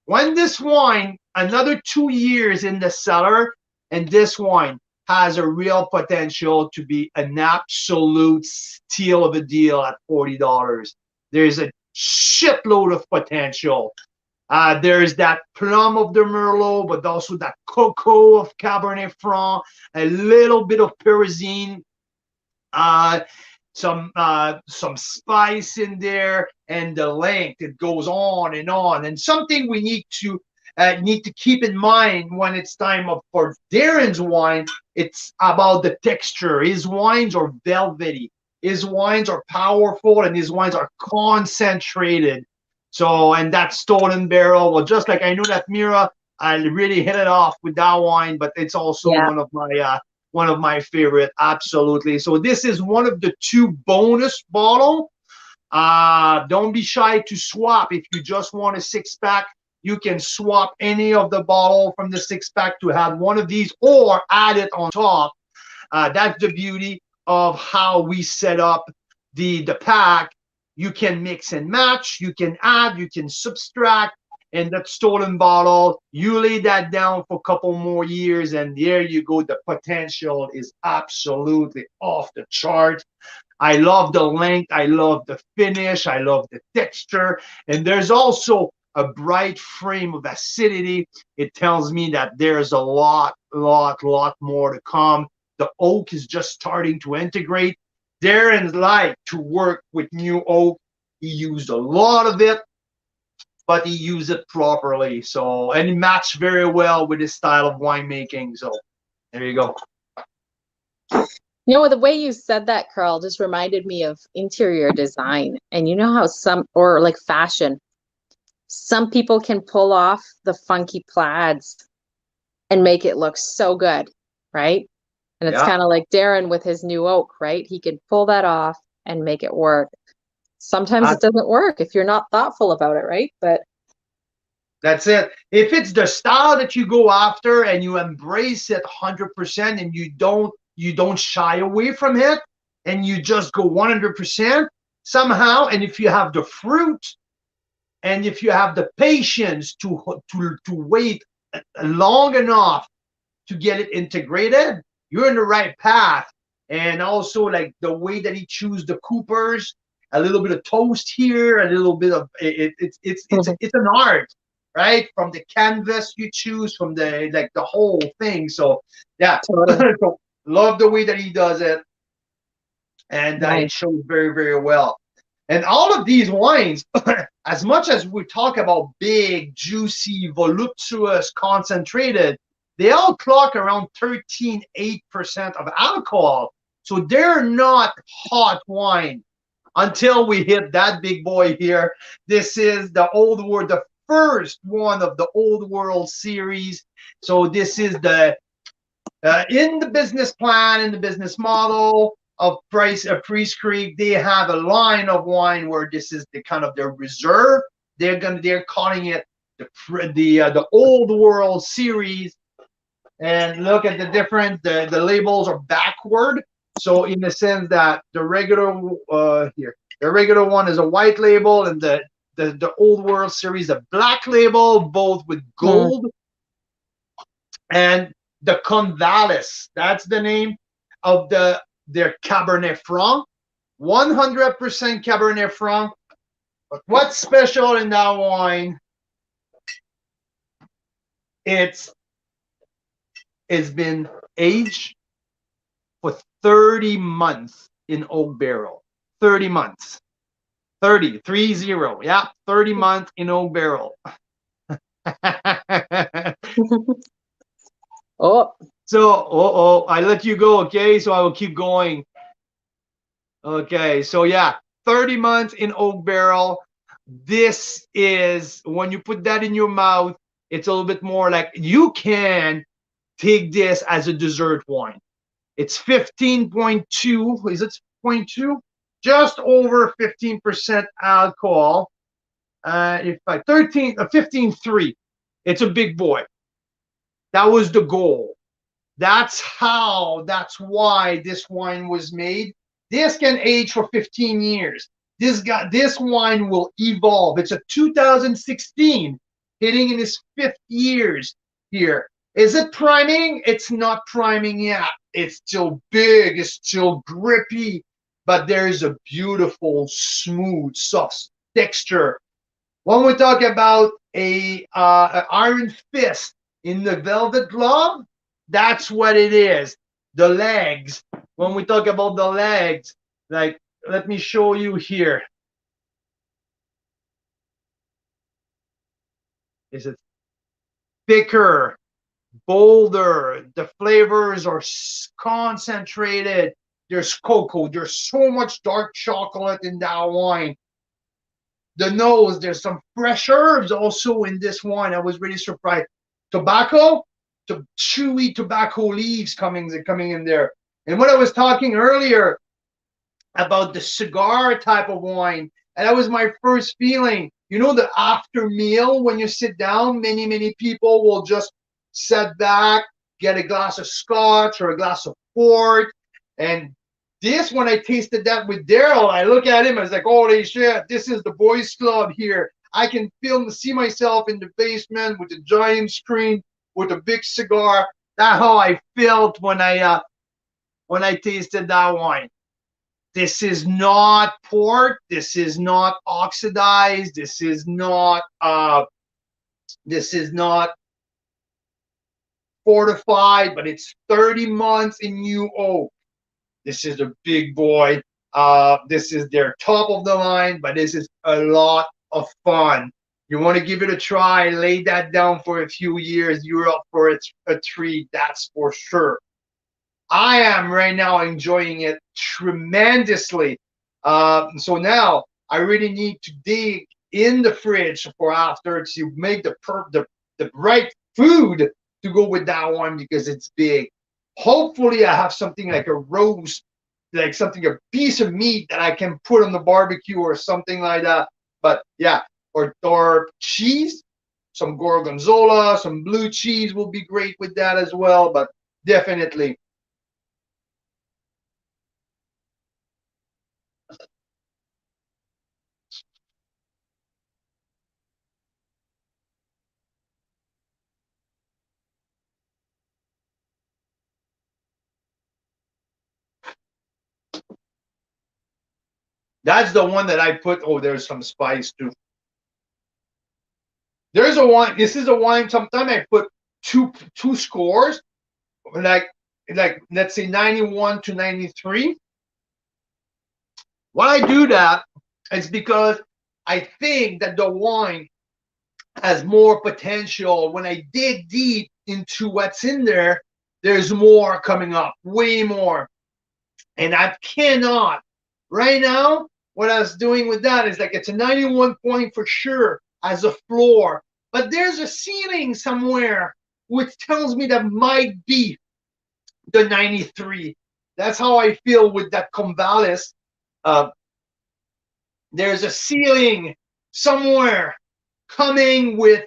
Speaker 2: When this wine, another 2 years in the cellar, and this wine has a real potential to be an absolute steal of a deal at $40. There's a shitload of potential. There's that plum of the Merlot, but also that cocoa of Cabernet Franc, a little bit of Pyrazine, some spice in there, and the length. It goes on and on. And something we need to keep in mind when it's time for Darren's wine, it's about the texture. His wines are velvety. His wines are powerful, and his wines are concentrated. So, and that Stolen Barrel, well, just like I knew that Mira, I really hit it off with that wine, but it's also one of my favorite, absolutely. So this is one of the 2 bonus bottle. Don't be shy to swap. If you just want a 6-pack, you can swap any of the bottle from the 6-pack to have one of these or add it on top. That's the beauty. of how we set up the pack. You can mix and match, you can add, you can subtract, and that stolen bottle, you lay that down for a couple more years, and there you go. The potential is absolutely off the chart. I love the length, I love the finish, I love the texture, and there's also a bright frame of acidity. It tells me that there's a lot more to come. The oak is just starting to integrate. Darren's like to work with new oak. He used a lot of it, but he used it properly. So, and it matched very well with his style of winemaking. So there you go.
Speaker 3: You know, the way you said that, Carl, just reminded me of interior design. And you know how or like fashion, some people can pull off the funky plaids and make it look so good, right? And it's kind of like Darren with his new oak, right? He can pull that off and make it work. Sometimes it doesn't work if you're not thoughtful about it, right? But
Speaker 2: that's it. If it's the style that you go after and you embrace it 100% and you don't shy away from it and you just go 100% somehow, and if you have the fruit and if you have the patience to wait long enough to get it integrated, you're in the right path. And also, like the way that he choose the coopers, a little bit of toast here, a little bit of it's an art, right? From the canvas you choose, from the whole thing. So yeah, totally. So, love the way that he does it, and it shows very, very well. And all of these wines, as much as we talk about big, juicy, voluptuous, concentrated, they all clock around 13.8% of alcohol. So they're not hot wine until we hit that big boy here. This is the Old World, the first one of the Old World series. So this is the in the business plan, in the business model of Priest Creek, they have a line of wine where this is the kind of their reserve. They're calling it the Old World series. And look at the difference. The labels are backward. So in the sense that the regular the regular one is a white label, and the Old World series a black label, both with gold. And the Convallis, that's the name of their Cabernet Franc, 100% Cabernet Franc. But what's special in that wine? It's been aged for 30 months in oak barrel. 30 months. 30, yeah, 30 months in oak barrel. So, I let you go, okay? So I will keep going. Okay, so yeah, 30 months in oak barrel. This is, when you put that in your mouth, it's a little bit more like, you can take this as a dessert wine. It's 15.2, is it 0.2? Just over 15% alcohol. 15.3. It's a big boy. That was the goal. That's why this wine was made. This can age for 15 years. This wine will evolve. It's a 2016, hitting in its 5th years here. Is it priming? It's not priming yet. It's still big. It's still grippy, but there is a beautiful, smooth, soft texture. When we talk about an iron fist in the velvet glove, that's what it is. The legs. When we talk about the legs, like, let me show you here. Is it thicker, bolder? The flavors are concentrated. There's cocoa. There's so much dark chocolate in that wine. The nose, there's some fresh herbs also in this wine. I was really surprised. Tobacco, chewy tobacco leaves coming in there. And when I was talking earlier about the cigar type of wine, and that was my first feeling. You know, the after meal, when you sit down, many people will just sit back, get a glass of scotch or a glass of port, and This, when I tasted that with Daryl, I look at him, I was like, holy shit, this is the boys club here. I can see myself in the basement with the giant screen with a big cigar. That's how I felt when I tasted that wine. This is not port. This is not oxidized. This is not fortified, but it's 30 months in new oak. This is a big boy. This is their top of the line, but this is a lot of fun. You want to give it a try, lay that down for a few years, you're up for a treat, that's for sure. I am right now enjoying it tremendously. So now I really need to dig in the fridge for after to make the right food to go with that one because it's big. Hopefully I have something like a roast, like a piece of meat that I can put on the barbecue or something like that. But yeah, or cheese, some gorgonzola, some blue cheese will be great with that as well. But definitely. That's the one that I put. Oh, there's some spice too. There's a wine. This is a wine. Sometimes I put two scores, like let's say 91 to 93. Why I do that is because I think that the wine has more potential. When I dig deep into what's in there, there's more coming up, way more. And I cannot right now. What I was doing with that is like it's a 91 point for sure as a floor, but there's a ceiling somewhere which tells me that might be the 93. That's how I feel with that Convallis. There's a ceiling somewhere coming with.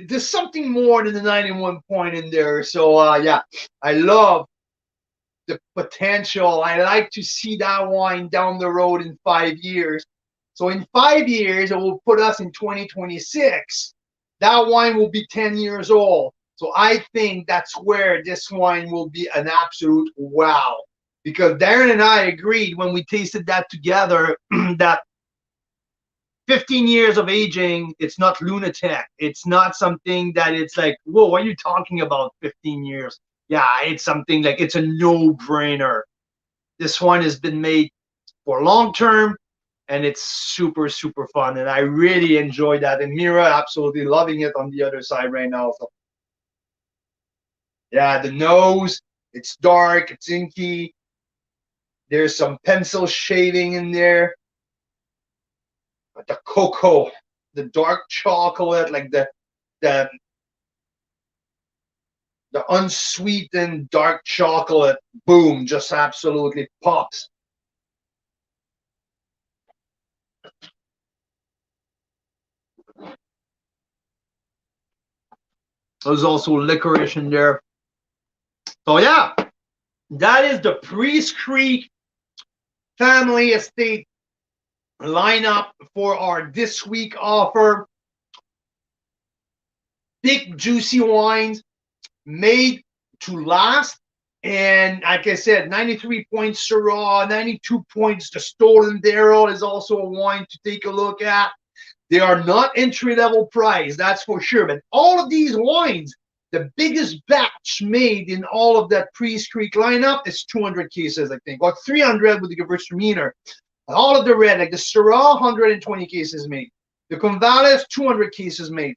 Speaker 2: There's something more than the 91 point in there. So yeah, I love the potential. I like to see that wine down the road in 5 years. So in 5 years, it will put us in 2026. That wine will be 10 years old. So I think that's where this wine will be an absolute wow. Because Darren and I agreed when we tasted that together that 15 years of aging, it's not lunatic. It's not something that it's like, whoa, what are you talking about 15 years? Yeah, it's something like it's a no-brainer. This one has been made for long term, and it's super, super fun. And I really enjoy that. And Mira absolutely loving it on the other side right now. So yeah, the nose, it's dark, it's inky. There's some pencil shading in there. But the cocoa, the dark chocolate, like the unsweetened dark chocolate, boom, just absolutely pops. There's also licorice in there. So yeah, that is the Priest Creek Family Estate lineup for our this week offer. Big juicy wines made to last. And like I said, 93 points Syrah, 92 points. The Stolen Barrel is also a wine to take a look at. They are not entry-level price, that's for sure. But all of these wines, the biggest batch made in all of that Priest Creek lineup is 200 cases, I think, or 300 with the Gewürztraminer. All of the red, like the Syrah, 120 cases made. The Convallis, 200 cases made.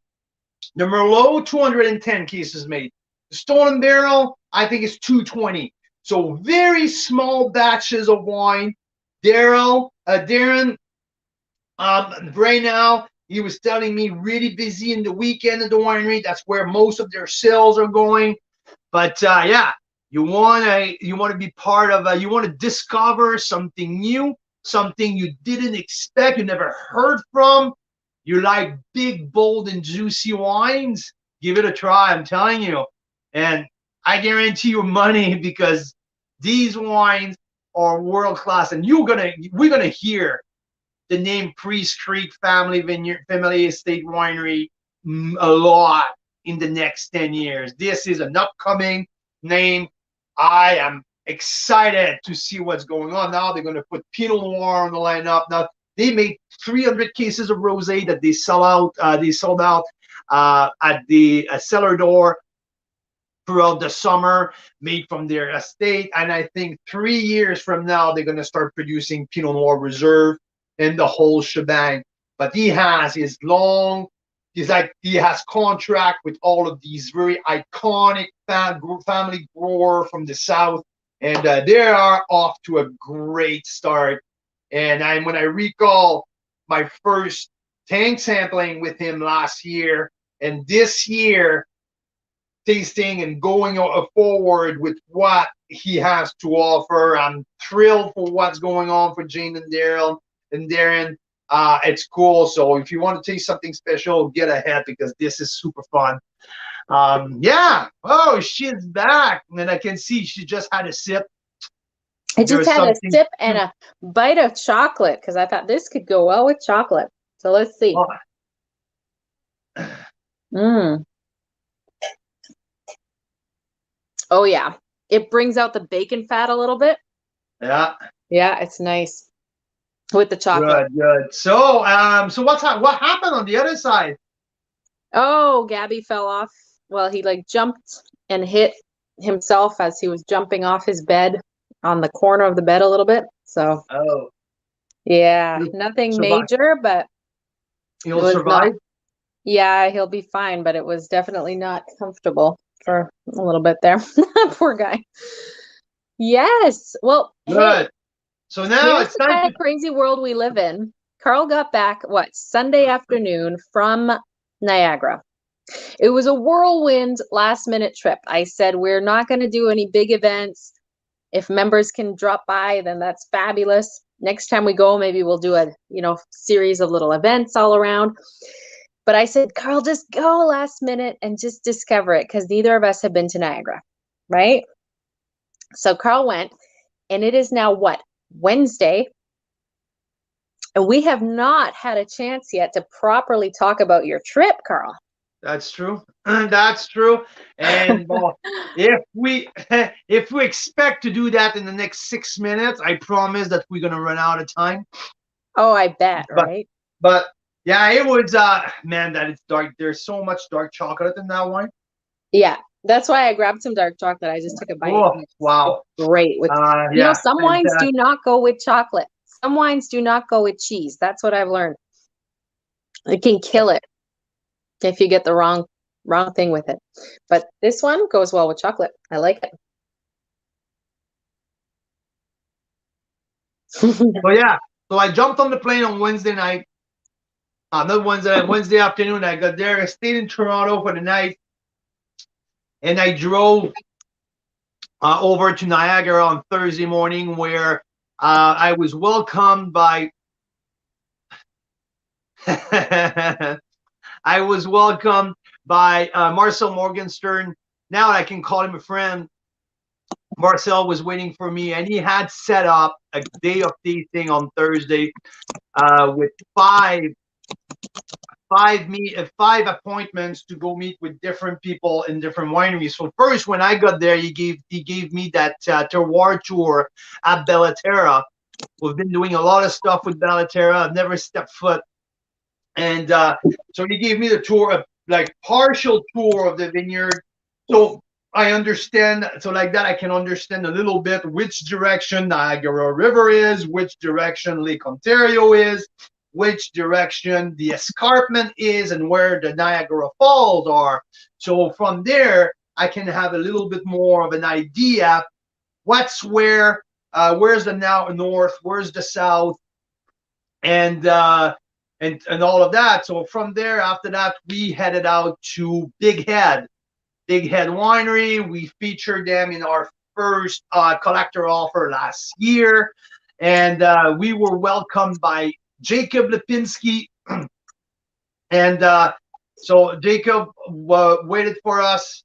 Speaker 2: The Merlot, 210 cases made. The Stolen Barrel, I think it's 220. So very small batches of wine. Darren, right now, he was telling me really busy in the weekend at the winery. That's where most of their sales are going. But yeah, you want to be part of. You want to discover something new, something you didn't expect, you never heard from. You like big, bold, and juicy wines? Give it a try. I'm telling you. And I guarantee you money, because these wines are world class, and we're gonna hear the name Priest Creek Family Estate Winery a lot in the next 10 years. This is an upcoming name. I am excited to see what's going on now. They're going to put Pinot Noir on the lineup. Now, they made 300 cases of rosé that they sold out at the cellar door throughout the summer, made from their estate. And I think 3 years from now, they're going to start producing Pinot Noir Reserve and the whole shebang. But he has contract with all of these very iconic family grower from the south, and they are off to a great start. And when I recall my first tank sampling with him last year, and this year tasting and going forward with what he has to offer, I'm thrilled for what's going on for Jane and Daryl and Darren. It's cool. So if you want to taste something special, get ahead, because this is super fun. Yeah. Oh, she's back, and I can see she just had a sip.
Speaker 3: I just had a sip and a bite of chocolate, because I thought this could go well with chocolate. So let's see. Oh yeah, it brings out the bacon fat a little bit.
Speaker 2: Yeah.
Speaker 3: Yeah, it's nice with the chocolate.
Speaker 2: Good. So, what happened on the other side?
Speaker 3: Oh, Gabby fell off. Well, he like jumped and hit himself as he was jumping off his bed on the corner of the bed a little bit. So, yeah, nothing major, but
Speaker 2: he'll survive.
Speaker 3: Yeah, he'll be fine, but it was definitely not comfortable for a little bit there. Poor guy. Yes. Well,
Speaker 2: good. Hey, so now it's
Speaker 3: the kind of crazy world we live in. Carl got back, Sunday afternoon from Niagara. It was a whirlwind last-minute trip. I said, we're not going to do any big events. If members can drop by, then that's fabulous. Next time we go, maybe we'll do a, series of little events all around. But I said, Carl, just go last minute and just discover it, because neither of us have been to Niagara, right? So Carl went, and it is now Wednesday, and we have not had a chance yet to properly talk about your trip, Carl.
Speaker 2: That's true. That's true. And if we expect to do that in the next 6 minutes, I promise that we're gonna run out of time.
Speaker 3: Oh, I bet, right?
Speaker 2: But yeah, it was man, that it's dark. There's so much dark chocolate in that wine.
Speaker 3: Yeah. That's why I grabbed some dark chocolate. I just took a bite.
Speaker 2: Oh, wow.
Speaker 3: It's great. With some wines do not go with chocolate. Some wines do not go with cheese. That's what I've learned. It can kill it if you get the wrong thing with it. But this one goes well with chocolate. I like it.
Speaker 2: So I jumped on the plane on Wednesday night. Not Wednesday afternoon. I got there. I stayed in Toronto for the night. And I drove over to Niagara on Thursday morning, where I was welcomed by Marcel Morgenstern. Now I can call him a friend. Marcel was waiting for me, and he had set up a day of tasting on Thursday with five appointments to go meet with different people in different wineries. So first, when I got there, he gave me that terroir tour at Bellaterra. We've been doing a lot of stuff with Bellaterra. I've never stepped foot, and so he gave me the tour, partial tour of the vineyard. So I understand. So like that, I can understand a little bit which direction Niagara River is, which direction Lake Ontario is, which direction the escarpment is, and where the Niagara Falls are. So from there, I can have a little bit more of an idea what's where's the north, where's the south, and all of that. So from there, after that, we headed out to Big Head Winery. We featured them in our first collector offer last year, and we were welcomed by Jacob Lipinski, and so Jacob waited for us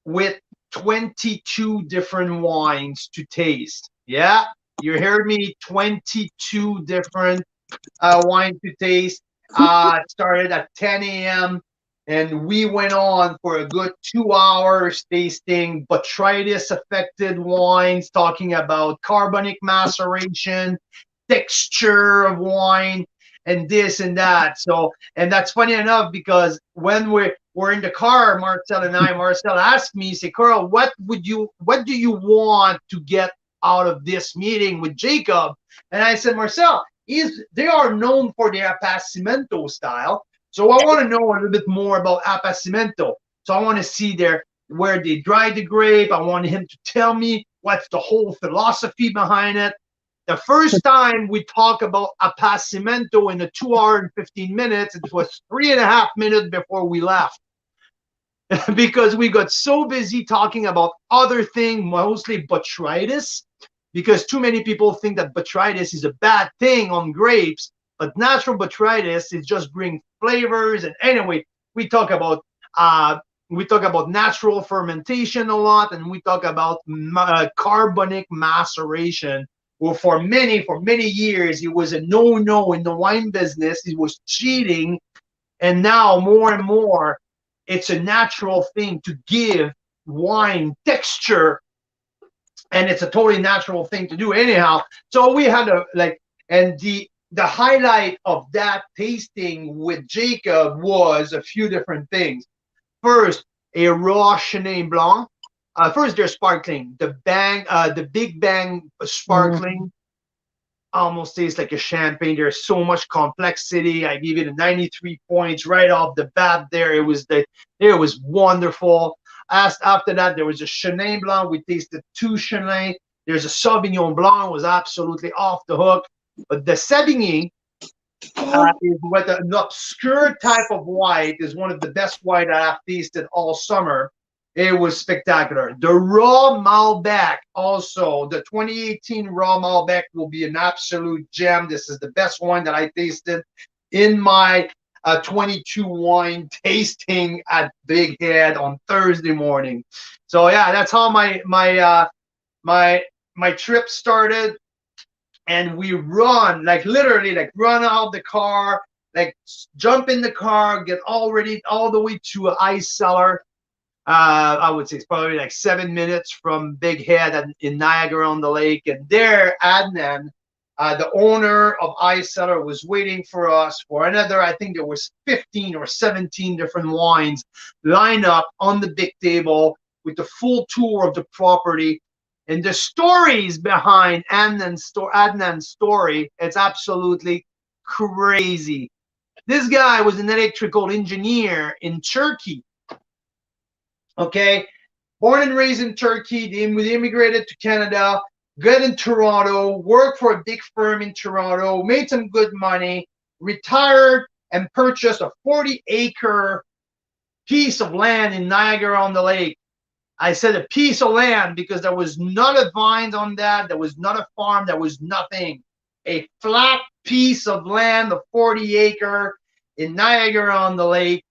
Speaker 2: with 22 different wines to taste. Yeah, you heard me, 22 different wine to taste. Started at 10 a.m. and we went on for a good 2 hours tasting botrytis affected wines, talking about carbonic maceration, texture of wine, and this and that. So, and that's funny enough because when we're in the car, Marcel asked me, say, Carl, what do you want to get out of this meeting with Jacob? And I said, Marcel, they are known for their Appassimento style. So I want to know a little bit more about Appassimento. So I want to see where they dry the grape. I want him to tell me what's the whole philosophy behind it. The first time we talk about Appassimento in the 2 hour and 15 minutes, it was 3.5 minutes before we left. Because we got so busy talking about other things, mostly botrytis, because too many people think that botrytis is a bad thing on grapes, but natural botrytis is just bring flavors. And anyway, we talk about natural fermentation a lot, and we talk about carbonic maceration. Well, for many years, it was a no-no in the wine business. It was cheating, and now more and more, it's a natural thing to give wine texture, and it's a totally natural thing to do anyhow. So we had and the highlight of that tasting with Jacob was a few different things. First, a raw Chenin Blanc. First, they're sparkling. The Big Bang sparkling almost tastes like a champagne. There's so much complexity. I give it a 93 points right off the bat. There, it was wonderful. After that, there was a Chenin Blanc. We tasted 2 Chenin. There's a Sauvignon Blanc. Was absolutely off the hook. But the Savigny is what an obscure type of white is one of the best white I've tasted all summer. It was spectacular. The raw Malbec also, the 2018 raw Malbec will be an absolute gem. This is the best wine that I tasted in my 22 wine tasting at Big Head on Thursday morning. So yeah, that's how my trip started. And we literally run out of the car, jump in the car, get all ready all the way to an ice cellar. I would say it's probably 7 minutes from Big Head in Niagara-on-the-Lake. And there, Adnan, the owner of Ice Cellar, was waiting for us for another, I think there was 15 or 17 different wines lined up on the big table with the full tour of the property. And the stories behind Adnan's story, it's absolutely crazy. This guy was an electrical engineer in Turkey. Okay, born and raised in Turkey, they immigrated to Canada, got in Toronto, worked for a big firm in Toronto, made some good money, retired, and purchased a 40-acre piece of land in Niagara-on-the-Lake. I said a piece of land because there was not a vine on that, there was not a farm, there was nothing. A flat piece of land, a 40-acre in Niagara-on-the-Lake,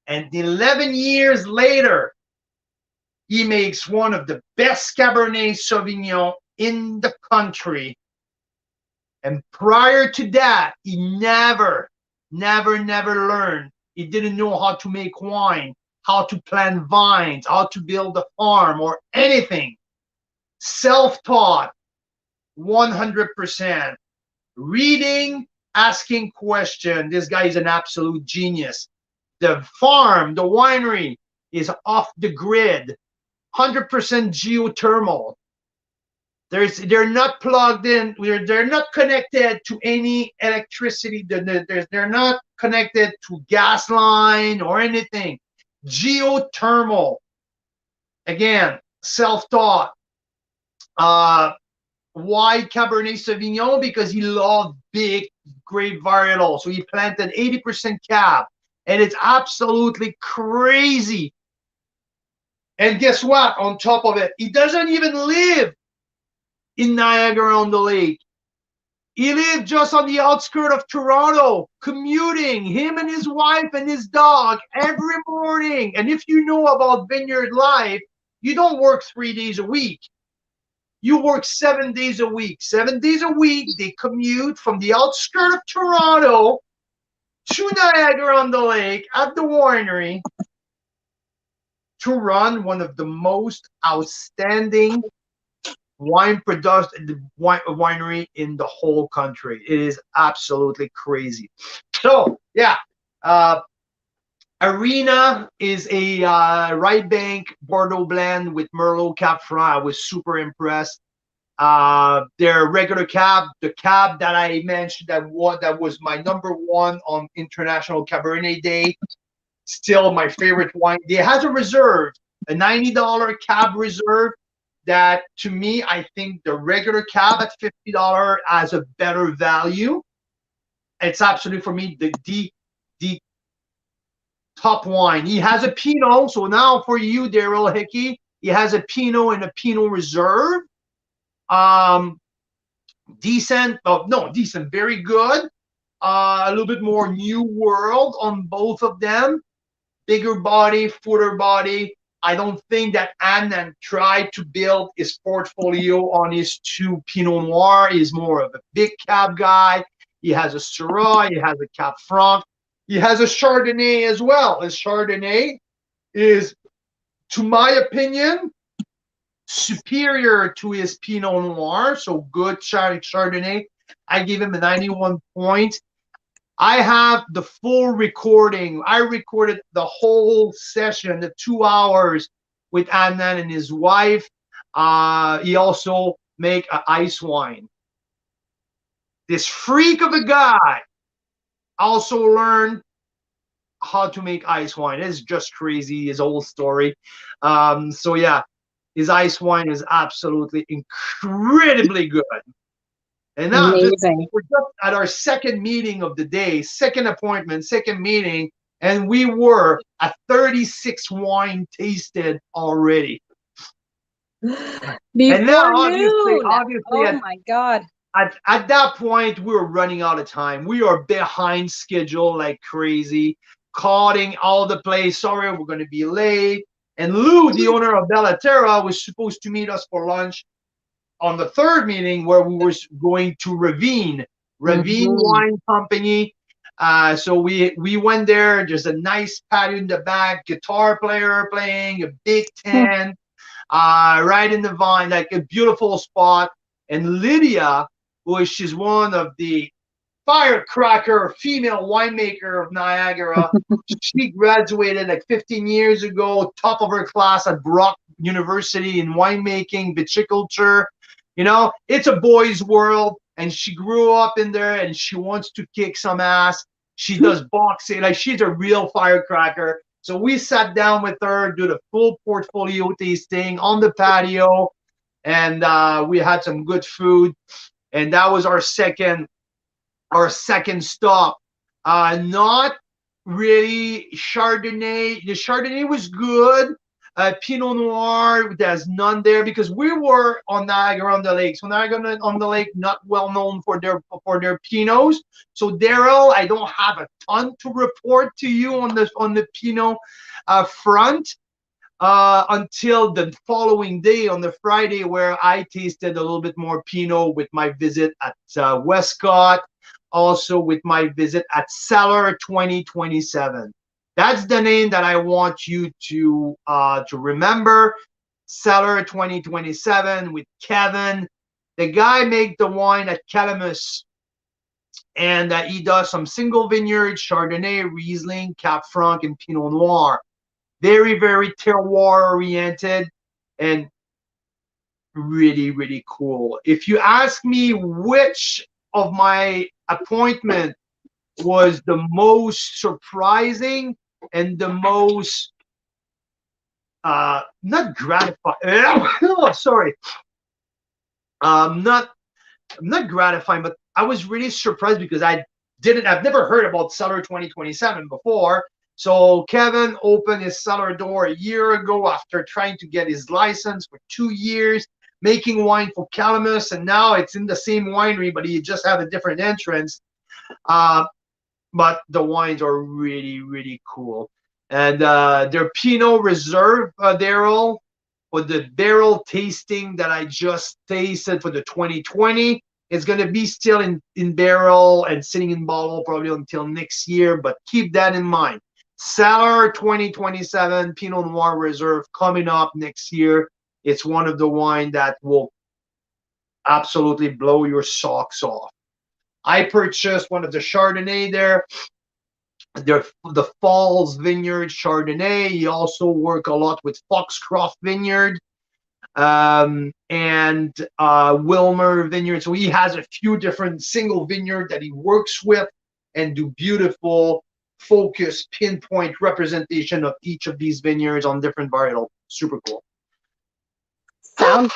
Speaker 2: and 11 years later, he makes one of the best Cabernet Sauvignon in the country. And prior to that, he never learned. He didn't know how to make wine, how to plant vines, how to build a farm or anything. Self-taught, 100%. Reading, asking questions. This guy is an absolute genius. The farm, the winery is off the grid. 100% geothermal. They're not plugged in. They're not connected to any electricity. They're not connected to gas line or anything. Geothermal. Again, self-taught. Why Cabernet Sauvignon? Because he loved big grape varietal. So he planted 80% Cab, and it's absolutely crazy. And guess what? On top of it, he doesn't even live in Niagara-on-the-Lake. He lived just on the outskirts of Toronto, commuting, him and his wife and his dog every morning. And if you know about vineyard life, You don't work 3 days a week. You work 7 days a week. 7 days a week, they commute from the outskirts of Toronto to Niagara-on-the-Lake at the winery to run one of the most outstanding winery in the whole country. It is absolutely crazy. So yeah, Arena is a right bank Bordeaux blend with Merlot Cab Franc. I was super impressed. Their regular cab, the cab that I mentioned that was my #1 on International Cabernet Day, still my favorite wine. It has a reserve, a $90 cab reserve. That to me, I think the regular cab at $50 has a better value. It's absolutely for me the top wine. He has a Pinot, so now for you, Daryl Hickey, he has a Pinot and a Pinot Reserve. Decent, decent, very good. A little bit more New World on both of them. Bigger body, footer body. I don't think that Annan tried to build his portfolio on his 2 Pinot Noir. He's more of a big cab guy. He has a Syrah, he has a Cab Franc, he has a Chardonnay as well. His Chardonnay is, to my opinion, superior to his Pinot Noir. So good Chardonnay. I give him a 91 points. I have the full recording. I recorded the whole session, the 2 hours with Adnan and his wife. He also make an ice wine. This freak of a guy also learned how to make ice wine. It's just crazy, his whole story. So yeah, his ice wine is absolutely incredibly good. And now we're just at our second meeting of the day, second appointment, second meeting, and we were at 36 wine tasted already.
Speaker 3: Before
Speaker 2: and now,
Speaker 3: noon.
Speaker 2: obviously,
Speaker 3: oh my God.
Speaker 2: At that point, we were running out of time. We are behind schedule like crazy, calling all the place. Sorry, we're going to be late. And Lou, the owner of Bellaterra, was supposed to meet us for lunch on the third meeting where we were going to Ravine Wine Company. So we went there. There's a nice patio in the back, guitar player playing, a big tent, right in the vine, like a beautiful spot. And Lydia, she's one of the firecracker female winemaker of Niagara. She graduated like 15 years ago, top of her class at Brock University in winemaking, viticulture. You know, it's a boys' world, and she grew up in there, and she wants to kick some ass. She does boxing, like she's a real firecracker. So we sat down with her, do the full portfolio tasting on the patio, and we had some good food, and that was our second stop. Not really Chardonnay. The Chardonnay was good. Pinot Noir, there's none there because we were on Niagara-on-the-Lake. So Niagara-on-the-Lake, not well known for their Pinots. So Daryl, I don't have a ton to report to you on the Pinot front until the following day on the Friday, where I tasted a little bit more Pinot with my visit at Westcott, also with my visit at Cellar 2027. That's the name that I want you to remember. Cellar 2027 with Kevin. The guy made the wine at Calamus, and he does some single vineyard, Chardonnay, Riesling, Cab Franc, and Pinot Noir. Very, very terroir oriented and really, really cool. If you ask me which of my appointment was the most surprising and the most not gratifying. Sorry. Not gratifying, but I was really surprised because I've never heard about Cellar 2027 before. So Kevin opened his cellar door a year ago after trying to get his license for 2 years, making wine for Calamus, and now it's in the same winery, but he just had a different entrance. But the wines are really, really cool. And their Pinot Reserve, Daryl, for the barrel tasting that I just tasted for the 2020. It's going to be still in barrel and sitting in bottle probably until next year, but keep that in mind. Cellar 2027 Pinot Noir Reserve coming up next year. It's one of the wine that will absolutely blow your socks off. I purchased one of the Chardonnay there, the Falls Vineyard Chardonnay. He also work a lot with Foxcroft Vineyard and Wilmer Vineyard. So he has a few different single vineyard that he works with and do beautiful, focused, pinpoint representation of each of these vineyards on different varietal. Super cool.
Speaker 3: Sounds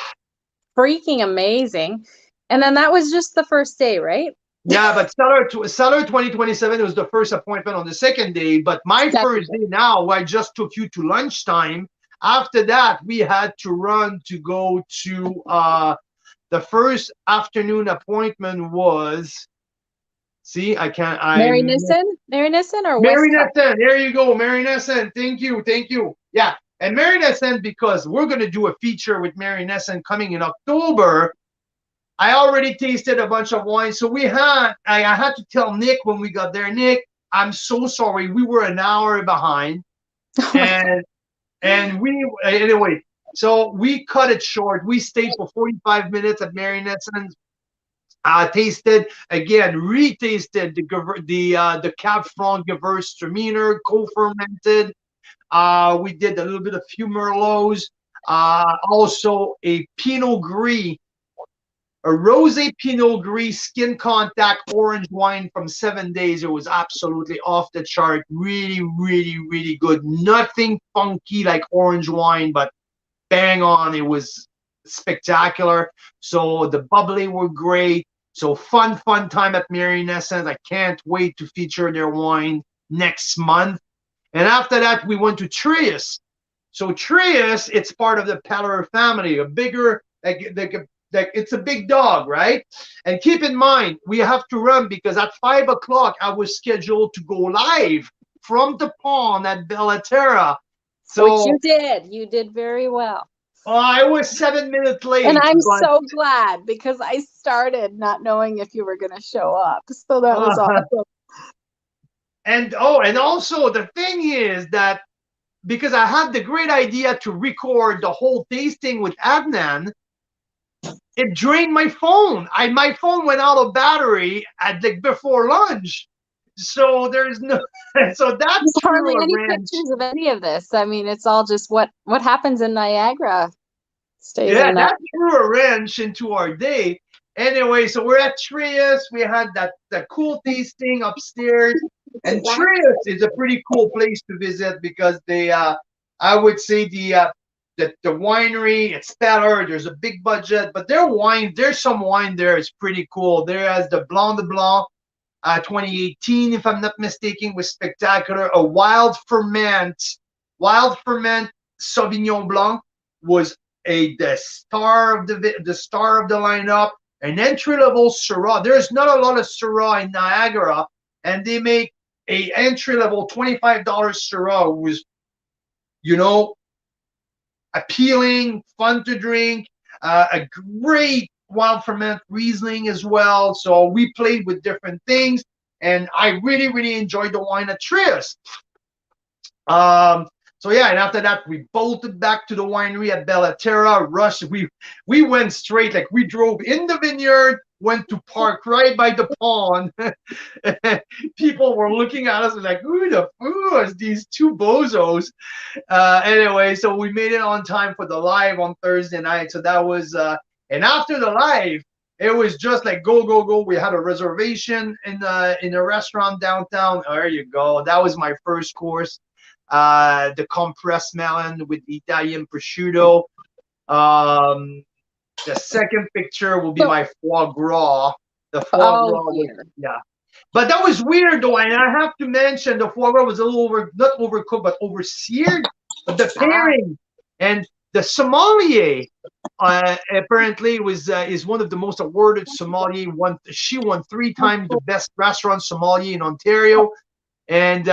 Speaker 3: freaking amazing. And then that was just the first day, right?
Speaker 2: Yeah, but Cellar 2027 was the first appointment on the second day. But my first day now, I just took you to lunchtime. After that, we had to run to go to the first afternoon appointment was. See, I can't.
Speaker 3: Mary Nissen or
Speaker 2: Mary Nissen. There you go, Mary Nissen. Thank you. Yeah, and Mary Nissen, because we're going to do a feature with Mary Nissen coming in October. I already tasted a bunch of wine, so I had to tell Nick when we got there, Nick, I'm so sorry, we were an hour behind, and we anyway, so we cut it short. We stayed for 45 minutes at Mary Nissen's. Tasted again, retasted the Cab Franc Gewürztraminer, co-fermented. We did a little bit of few Merlots, also a Pinot Gris. A rosé Pinot Gris skin contact orange wine from 7 days. It was absolutely off the chart. Really, really, really good. Nothing funky like orange wine, but bang on. It was spectacular. So the bubbly were great. So fun time at Mary Nissen's. I can't wait to feature their wine next month. And after that, we went to Trius. So Trius, it's part of the Peller family, a bigger, it's a big dog, right? And keep in mind, we have to run because at 5 o'clock, I was scheduled to go live from the pond at Bellaterra. So
Speaker 3: which you did. You did very well.
Speaker 2: I was 7 minutes late.
Speaker 3: And I'm so glad because I started not knowing if you were going to show up. So that was awesome.
Speaker 2: And also the thing is that because I had the great idea to record the whole tasting with Adnan, it drained my phone. My phone went out of battery at before lunch. So there's no. So that's
Speaker 3: hardly any pictures of any of this. I mean, it's all just what happens in Niagara stays.
Speaker 2: Yeah,
Speaker 3: in
Speaker 2: that threw a wrench into our day. Anyway, so we're at Trius. We had that cool tasting upstairs, and Trius is a pretty cool place to visit because they, I would say the winery, it's stellar. There's a big budget, but there's some wine there. It's pretty cool. There has the Blanc de Blanc 2018, if I'm not mistaken, was spectacular. A wild ferment Sauvignon Blanc was the star of the lineup. An entry-level Syrah. There's not a lot of Syrah in Niagara, and they make a entry-level $25 Syrah, was, appealing, fun to drink, a great wild ferment Riesling as well. So we played with different things, and I really, really enjoyed the wine at Trius. So yeah, and after that, we bolted back to the winery at Bellaterra, rushed. We went straight, like we drove in the vineyard, went to park right by the pond. People were looking at us like, who is these two bozos? Anyway, so we made it on time for the live on Thursday night. So that was, and after the live, it was just like go. We had a reservation in a restaurant downtown. There you go. That was my first course. The compressed melon with the Italian prosciutto. The second picture will be my foie gras. The foie gras was, yeah. But that was weird though, and I have to mention the foie gras was a little not overcooked, but over-seared. But the pairing and the sommelier apparently is one of the most awarded sommelier. She won 3 times the best restaurant sommelier in Ontario, and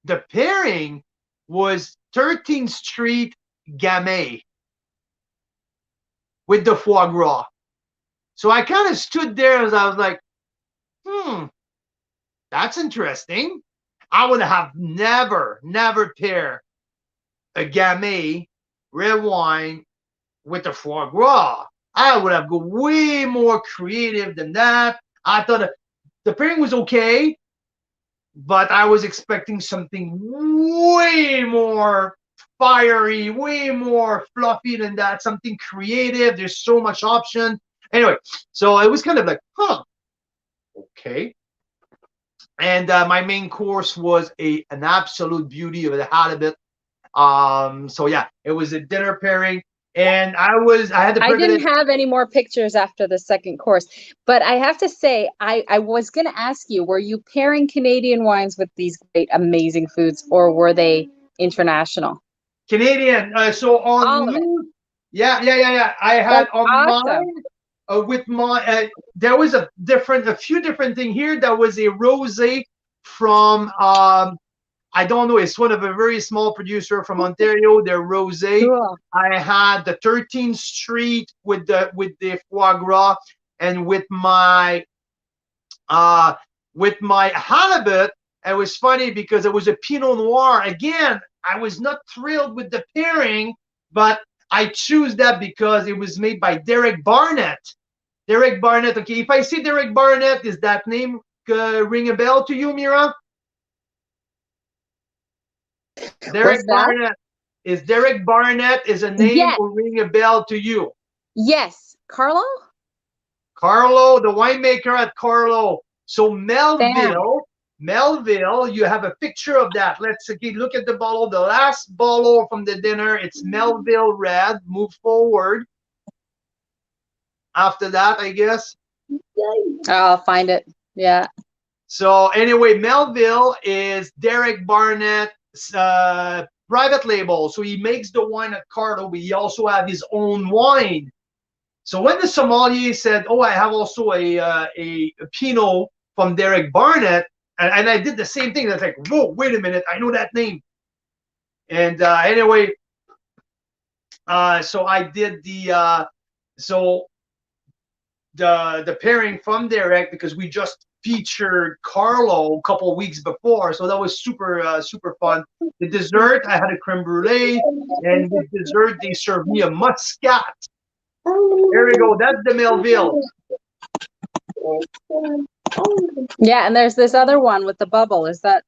Speaker 2: the pairing was 13th Street Gamay with the foie gras. So I kind of stood there as I was like, that's interesting. I would have never paired a Gamay red wine with the foie gras. I would have gone way more creative than that. I thought the pairing was okay, but I was expecting something way more fiery, way more fluffy than that, something creative. There's so much option. Anyway, so it was kind of like, okay. And my main course was an absolute beauty of the halibut. So yeah, it was a dinner pairing, and I had the privilege.
Speaker 3: I didn't have any more pictures after the second course, but I have to say, I was going to ask you, were you pairing Canadian wines with these great, amazing foods, or were they international?
Speaker 2: Canadian. So on yeah. I had
Speaker 3: That's
Speaker 2: on
Speaker 3: awesome.
Speaker 2: mine. With my there was a few different things here. There was a rosé from I don't know, it's one of a very small producer from Ontario, their rosé.
Speaker 3: Cool.
Speaker 2: I had the 13th Street with the foie gras, and with my halibut. It was funny because it was a Pinot Noir. Again, I was not thrilled with the pairing, but I choose that because it was made by Derek Barnett. Derek Barnett. Okay, if I say Derek Barnett, is that name ring a bell to you, Mira? Derek Barnett. Is Derek Barnett is a name or ring a bell to you?
Speaker 3: Yes. Carlo,
Speaker 2: the winemaker at Carlo. So Melville, you have a picture of that. Let's look at the bottle. The last bottle from the dinner, it's Melville Red. Move forward. After that, I guess.
Speaker 3: I'll find it. Yeah.
Speaker 2: So anyway, Melville is Derek Barnett's private label. So he makes the wine at Carlo, but he also has his own wine. So when the sommelier said, "Oh, I have also a Pinot from Derek Barnett," and I did the same thing. I was like, "Whoa, wait a minute, I know that name." And anyway, so I did the the pairing from Derek because we just featured Carlo a couple of weeks before, so that was super fun. The dessert, I had a creme brulee, and the dessert they served me a muscat. There we go. That's the Melville.
Speaker 3: Yeah, and there's this other one with the bubble. Is that?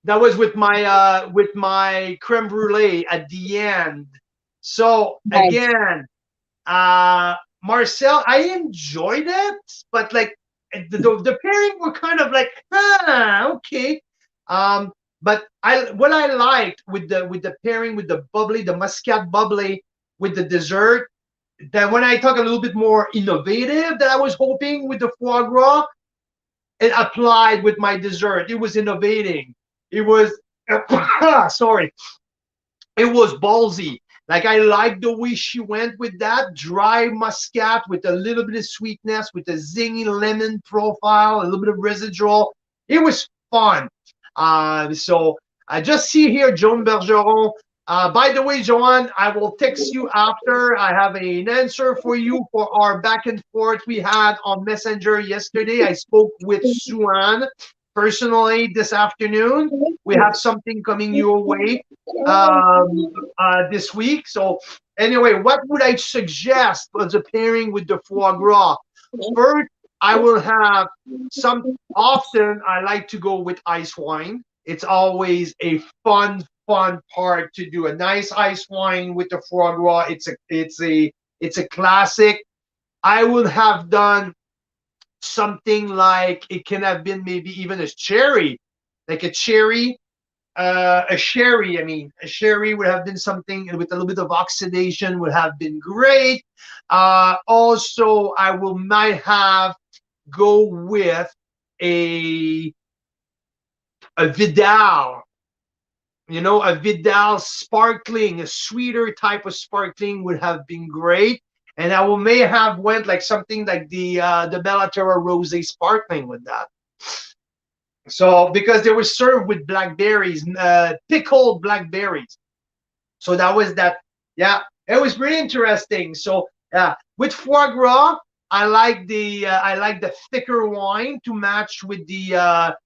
Speaker 2: That was with my creme brulee at the end. So
Speaker 3: nice.
Speaker 2: Again, Marcel, I enjoyed it, but like the pairing were kind of like, okay. But what I liked with the pairing with the bubbly, the muscat bubbly with the dessert, that when I talk a little bit more innovative that I was hoping with the foie gras, it applied with my dessert. It was innovating. It was sorry. It was ballsy. Like I like the way she went with that dry muscat with a little bit of sweetness, with a zingy lemon profile, a little bit of residual. It was fun. So I just see here Joan Bergeron. By the way, Joanne, I will text you after. I have an answer for you for our back and forth we had on Messenger yesterday. I spoke with Suan personally this afternoon. We have something coming your way this week. So anyway, what would I suggest as a pairing with the foie gras? First, I will have often I like to go with ice wine. It's always a fun part to do a nice ice wine with the foie gras. It's a classic. I would have done something like, it can have been maybe even a cherry, like a sherry. A sherry would have been something with a little bit of oxidation, would have been great. Also, might have go with a Vidal. A Vidal sparkling, a sweeter type of sparkling would have been great. And I may have went like something like the Bellaterra Rosé sparkling with that. So because they were served with blackberries, pickled blackberries. So that was that. Yeah, it was pretty interesting. So yeah, with foie gras, I like the thicker wine to match with the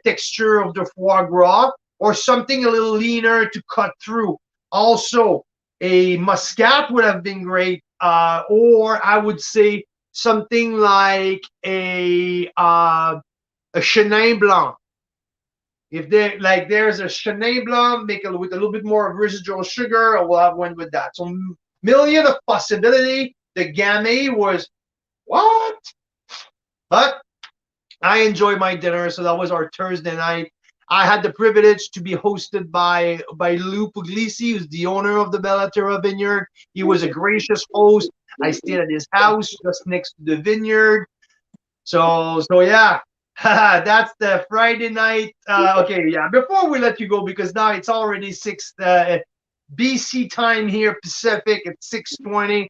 Speaker 2: texture of the foie gras, or something a little leaner to cut through. Also, a muscat would have been great, or I would say something like a Chenin Blanc. If they like, there's a Chenin Blanc, make it with a little bit more of residual sugar, I will have one with that. So million of possibility. The Gamay was what? But I enjoyed my dinner, so that was our Thursday night. I had the privilege to be hosted by Lou Puglisi, who's the owner of the Bellaterra Vineyard. He was a gracious host. I stayed at his house just next to the vineyard. So yeah, that's the Friday night. Okay, yeah. Before we let you go, because now it's already 6 BC time here, Pacific. It's 6:20.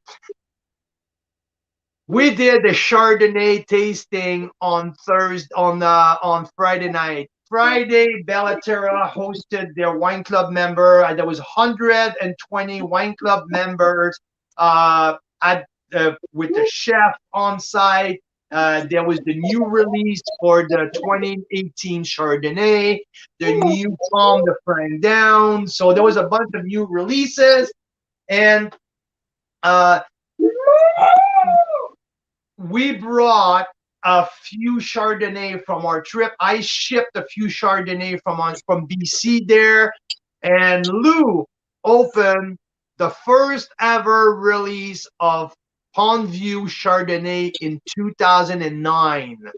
Speaker 2: We did the Chardonnay tasting on Friday night. Friday, Bellaterra hosted their wine club member. There was 120 wine club members with the chef on site. There was the new release for the 2018 Chardonnay, the new Tom de Franc down. So there was a bunch of new releases, and we brought a few Chardonnay from our trip. I shipped a few Chardonnay from BC there, and Lou opened the first ever release of Pond View Chardonnay in 2009.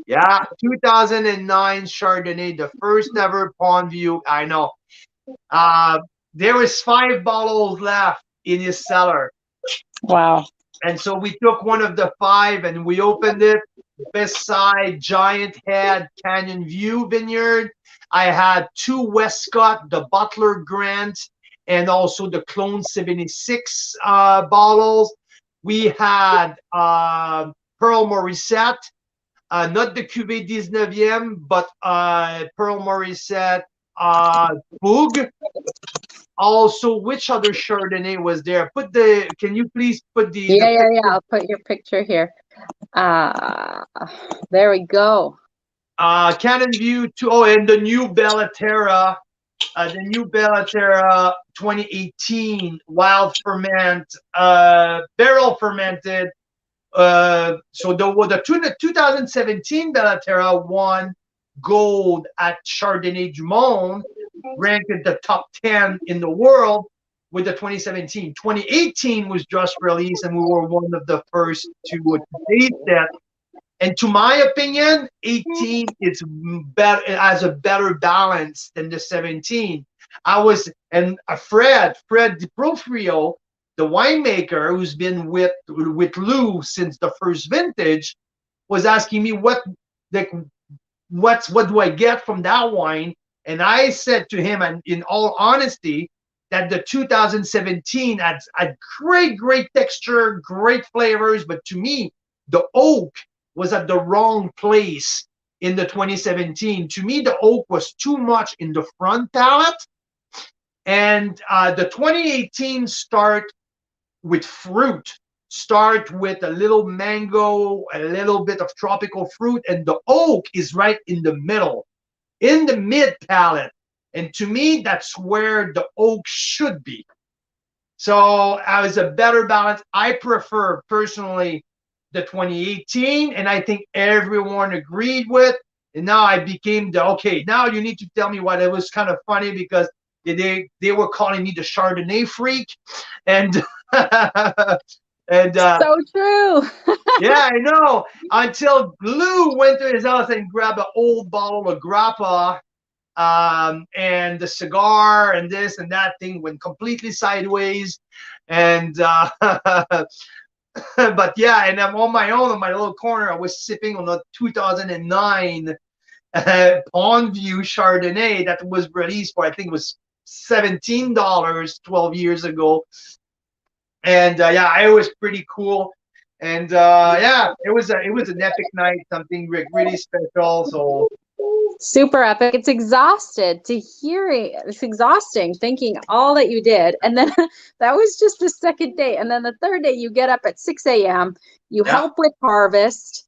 Speaker 2: Yeah, 2009 Chardonnay, the first ever Pond View. I know. There was 5 bottles left in his cellar.
Speaker 3: Wow.
Speaker 2: And so we took one of the 5 and we opened it beside Giant Head Canyon View Vineyard. I had 2 Westcott, the Butler Grant, and also the Clone 76 bottles. We had Pearl Morissette, not the Cuvée 19e, but Pearl Morissette, Boug. Also, which other Chardonnay was there? Can you please put the
Speaker 3: Yeah. I'll put your picture here. There we go.
Speaker 2: Cannon View and the new Bellaterra, 2018 wild ferment, barrel fermented. So the 2017 Bellaterra won gold at Chardonnay du Monde, ranked in the top 10 in the world with the 2017. 2018 was just released, and we were one of the first to taste that. And to my opinion, 18 is better, has a better balance than the 17. Fred DiProfrio, the winemaker who's been with Lou since the first vintage, was asking me what do I get from that wine? And I said to him, and in all honesty, that the 2017 had great texture, great flavors, but to me, the oak was at the wrong place in the 2017. To me, the oak was too much in the front palate. And the 2018 start with fruit, start with a little mango, a little bit of tropical fruit, and the oak is right in the middle, in the mid palate. And to me, that's where the oak should be. So as a better balance, I prefer personally the 2018, and I think everyone agreed with. And now I became now you need to tell me what. It was kind of funny because they were calling me the Chardonnay freak, and and
Speaker 3: so true.
Speaker 2: yeah, I know. Until Lou went to his house and grabbed an old bottle of Grappa, and the cigar and this and that thing went completely sideways, and but yeah, and I'm on my own in my little corner. I was sipping on a 2009 Pond View Chardonnay that was released for, I think it was $17 12 years ago. And yeah, it was pretty cool. And yeah, it was an epic night, something really special. So
Speaker 3: Super epic. It's exhausted to hearing. It's exhausting thinking all that you did. And then that was just the second day. And then the third day, you get up at 6 a.m. You help with harvest.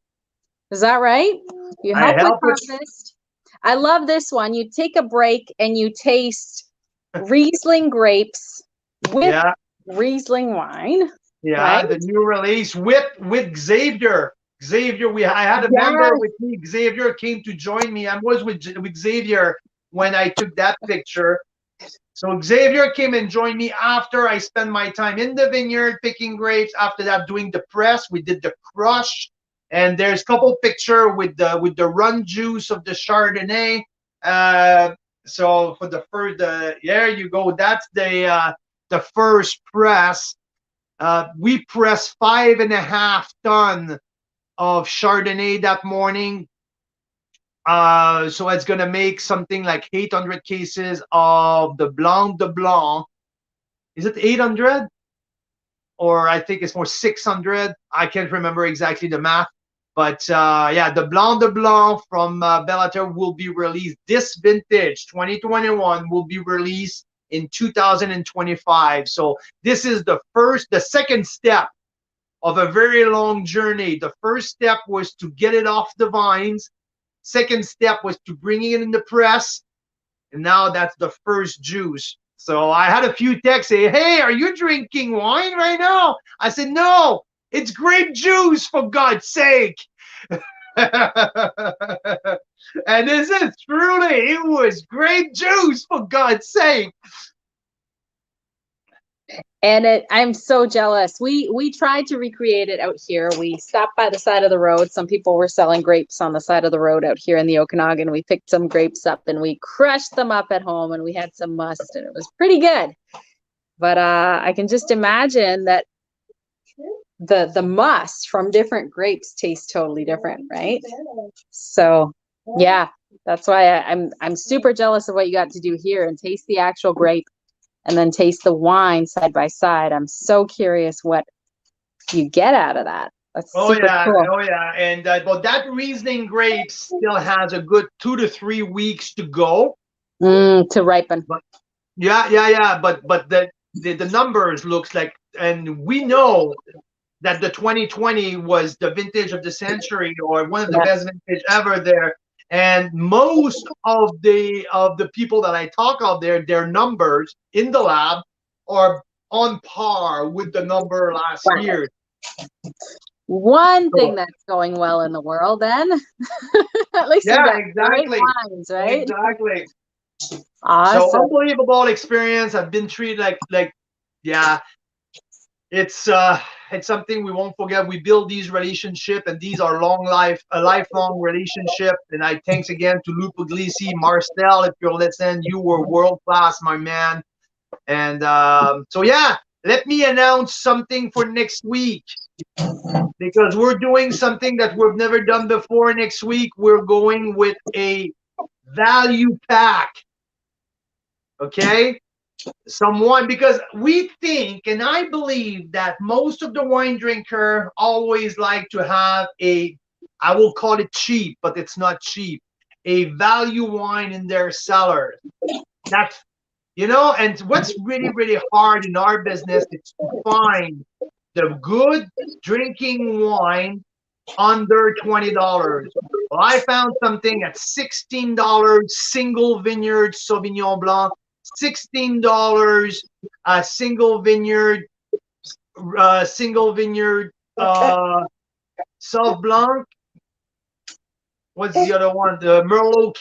Speaker 3: Is that right? You help with harvest. I love this one. You take a break and you taste Riesling grapes with Riesling wine.
Speaker 2: Yeah,
Speaker 3: right?
Speaker 2: the new release with Xavier. Xavier, I had a member with me. Xavier came to join me. I was with Xavier when I took that picture. So Xavier came and joined me after I spent my time in the vineyard picking grapes. After that, doing the press, we did the crush, and there's a couple picture with the run juice of the Chardonnay. So for the first, there you go. That's the first press. We pressed 5.5 tons of Chardonnay that morning. So it's gonna make something like 800 cases of the Blanc de Blanc. Is it 800? Or I think it's more 600. I can't remember exactly the math. But yeah, the Blanc de Blanc from Bellator will be released. This vintage, 2021, will be released in 2025. So this is the second step of a very long journey. The first step was to get it off the vines. Second step was to bring it in the press. And now that's the first juice. So I had a few texts say, hey, are you drinking wine right now? I said, no, it's grape juice, for God's sake. And this is truly, it was grape juice, for God's sake.
Speaker 3: And I'm so jealous. We tried to recreate it out here. We stopped by the side of the road. Some people were selling grapes on the side of the road out here in the Okanagan. We picked some grapes up and we crushed them up at home, and we had some must, and it was pretty good. But I can just imagine that the must from different grapes tastes totally different, right? So yeah, that's why I'm super jealous of what you got to do here and taste the actual grape and then taste the wine side by side. I'm so curious what you get out of that. That's super cool.
Speaker 2: Oh yeah, and but that Riesling grape still has a good 2 to 3 weeks to go
Speaker 3: to ripen.
Speaker 2: But yeah. But the numbers looks like, and we know that the 2020 was the vintage of the century, or one of the best vintage ever there. And most of the people that I talk of their numbers in the lab are on par with the number last year.
Speaker 3: One thing that's going well in the world, then. At least
Speaker 2: exactly.
Speaker 3: Wines, right?
Speaker 2: Exactly.
Speaker 3: Awesome.
Speaker 2: So unbelievable experience. I've been treated like yeah. It's something we won't forget. We build these relationships, and these are a lifelong relationship. And I thanks again to Lou Puglisi, Marcel, if you're listening, you were world class, my man. And so yeah, let me announce something for next week, because we're doing something that we've never done before. Next week, we're going with a value pack. Okay. Someone, because we think, and I believe that most of the wine drinker always like to have I will call it cheap, but it's not cheap, a value wine in their cellar. That's, and what's really, really hard in our business is to find the good drinking wine under $20. Well, I found something at $16, single vineyard Sauvignon Blanc, $16 single vineyard Sauv Blanc. What's the other one? The Merlot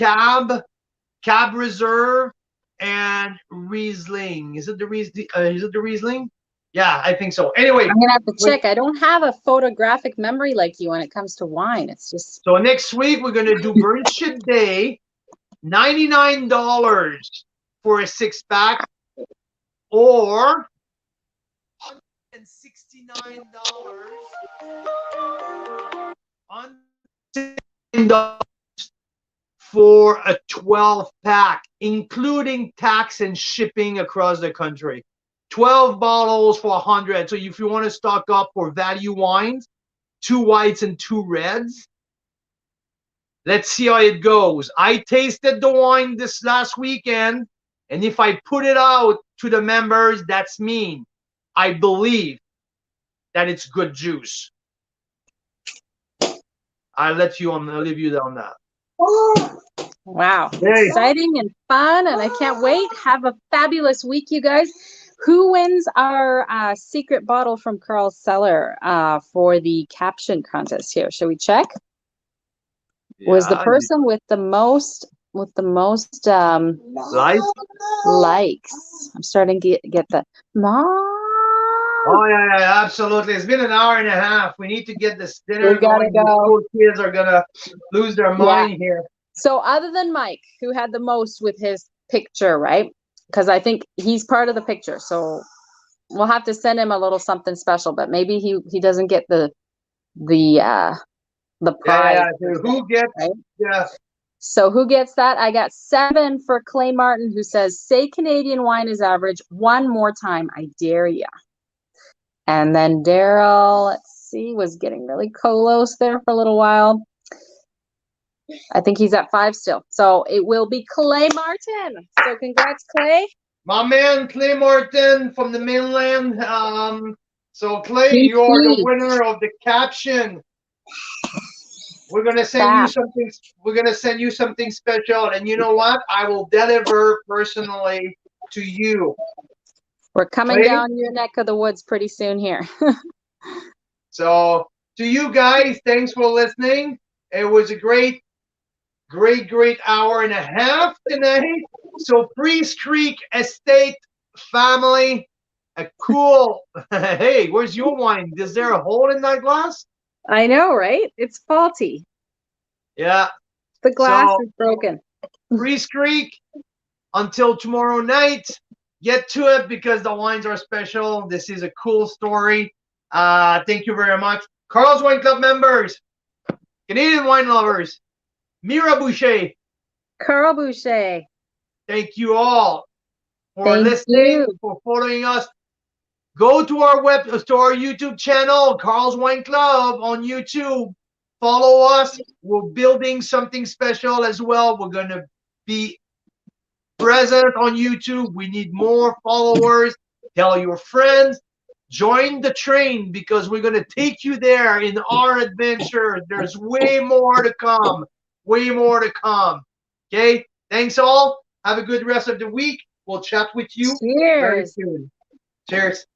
Speaker 2: Cab Reserve, and Riesling. Is it the Riesling? Yeah, I think so. Anyway,
Speaker 3: I'm gonna have to check. I don't have a photographic memory like you when it comes to wine. It's just
Speaker 2: so next week we're gonna do Burn Ship Day, $99 for a 6-pack, or $169 for a 12-pack, including tax and shipping across the country. 12 bottles for $100. So if you want to stock up for value wines, 2 whites and 2 reds. Let's see how it goes. I tasted the wine this last weekend, and if I put it out to the members, that's mean. I believe that it's good juice. I'll leave you on that.
Speaker 3: Wow.
Speaker 2: Hey.
Speaker 3: Exciting and fun, and I can't wait. Have a fabulous week, you guys. Who wins our secret bottle from Carl's cellar for the caption contest here? Should we check? Was the person with the most likes? I'm starting to get the mom.
Speaker 2: Oh yeah, absolutely. It's been an hour and a half. We need to get this dinner going.
Speaker 3: Go.
Speaker 2: The poor kids are gonna lose their mind here.
Speaker 3: So other than Mike, who had the most with his picture, right? Because I think he's part of the picture. So we'll have to send him a little something special, but maybe he doesn't get the prize.
Speaker 2: Yeah. Who gets?
Speaker 3: Right?
Speaker 2: Yeah.
Speaker 3: So who gets that? I got 7 for Clay Martin, who says, "Say Canadian wine is average one more time. I dare ya." And then Daryl, let's see, was getting really close there for a little while. I think he's at 5 still. So it will be Clay Martin. So congrats, Clay.
Speaker 2: My man, Clay Martin from the mainland. So Clay, you are the winner of the caption. We're gonna send you something. We're gonna send you something special, and you know what? I will deliver personally to you.
Speaker 3: We're coming down your neck of the woods pretty soon here.
Speaker 2: So to you guys, thanks for listening. It was a great hour and a half tonight. So Priest Creek Estate family, a cool. Hey, where's your wine? Is there a hole in that glass?
Speaker 3: I know, right? It's faulty.
Speaker 2: Yeah.
Speaker 3: The glass is broken.
Speaker 2: Priest Creek, until tomorrow night, get to it because the wines are special. This is a cool story. Thank you very much. Carl's Wine Club members, Canadian wine lovers, Mira Boucher.
Speaker 3: Carl Boucher.
Speaker 2: Thank you all for listening, for following us. Go to our YouTube channel, Carl's Wine Club on YouTube. Follow us. We're building something special as well. We're going to be present on YouTube. We need more followers. Tell your friends. Join the train because we're going to take you there in our adventure. There's way more to come. Way more to come. Okay? Thanks all. Have a good rest of the week. We'll chat with you very soon. Cheers.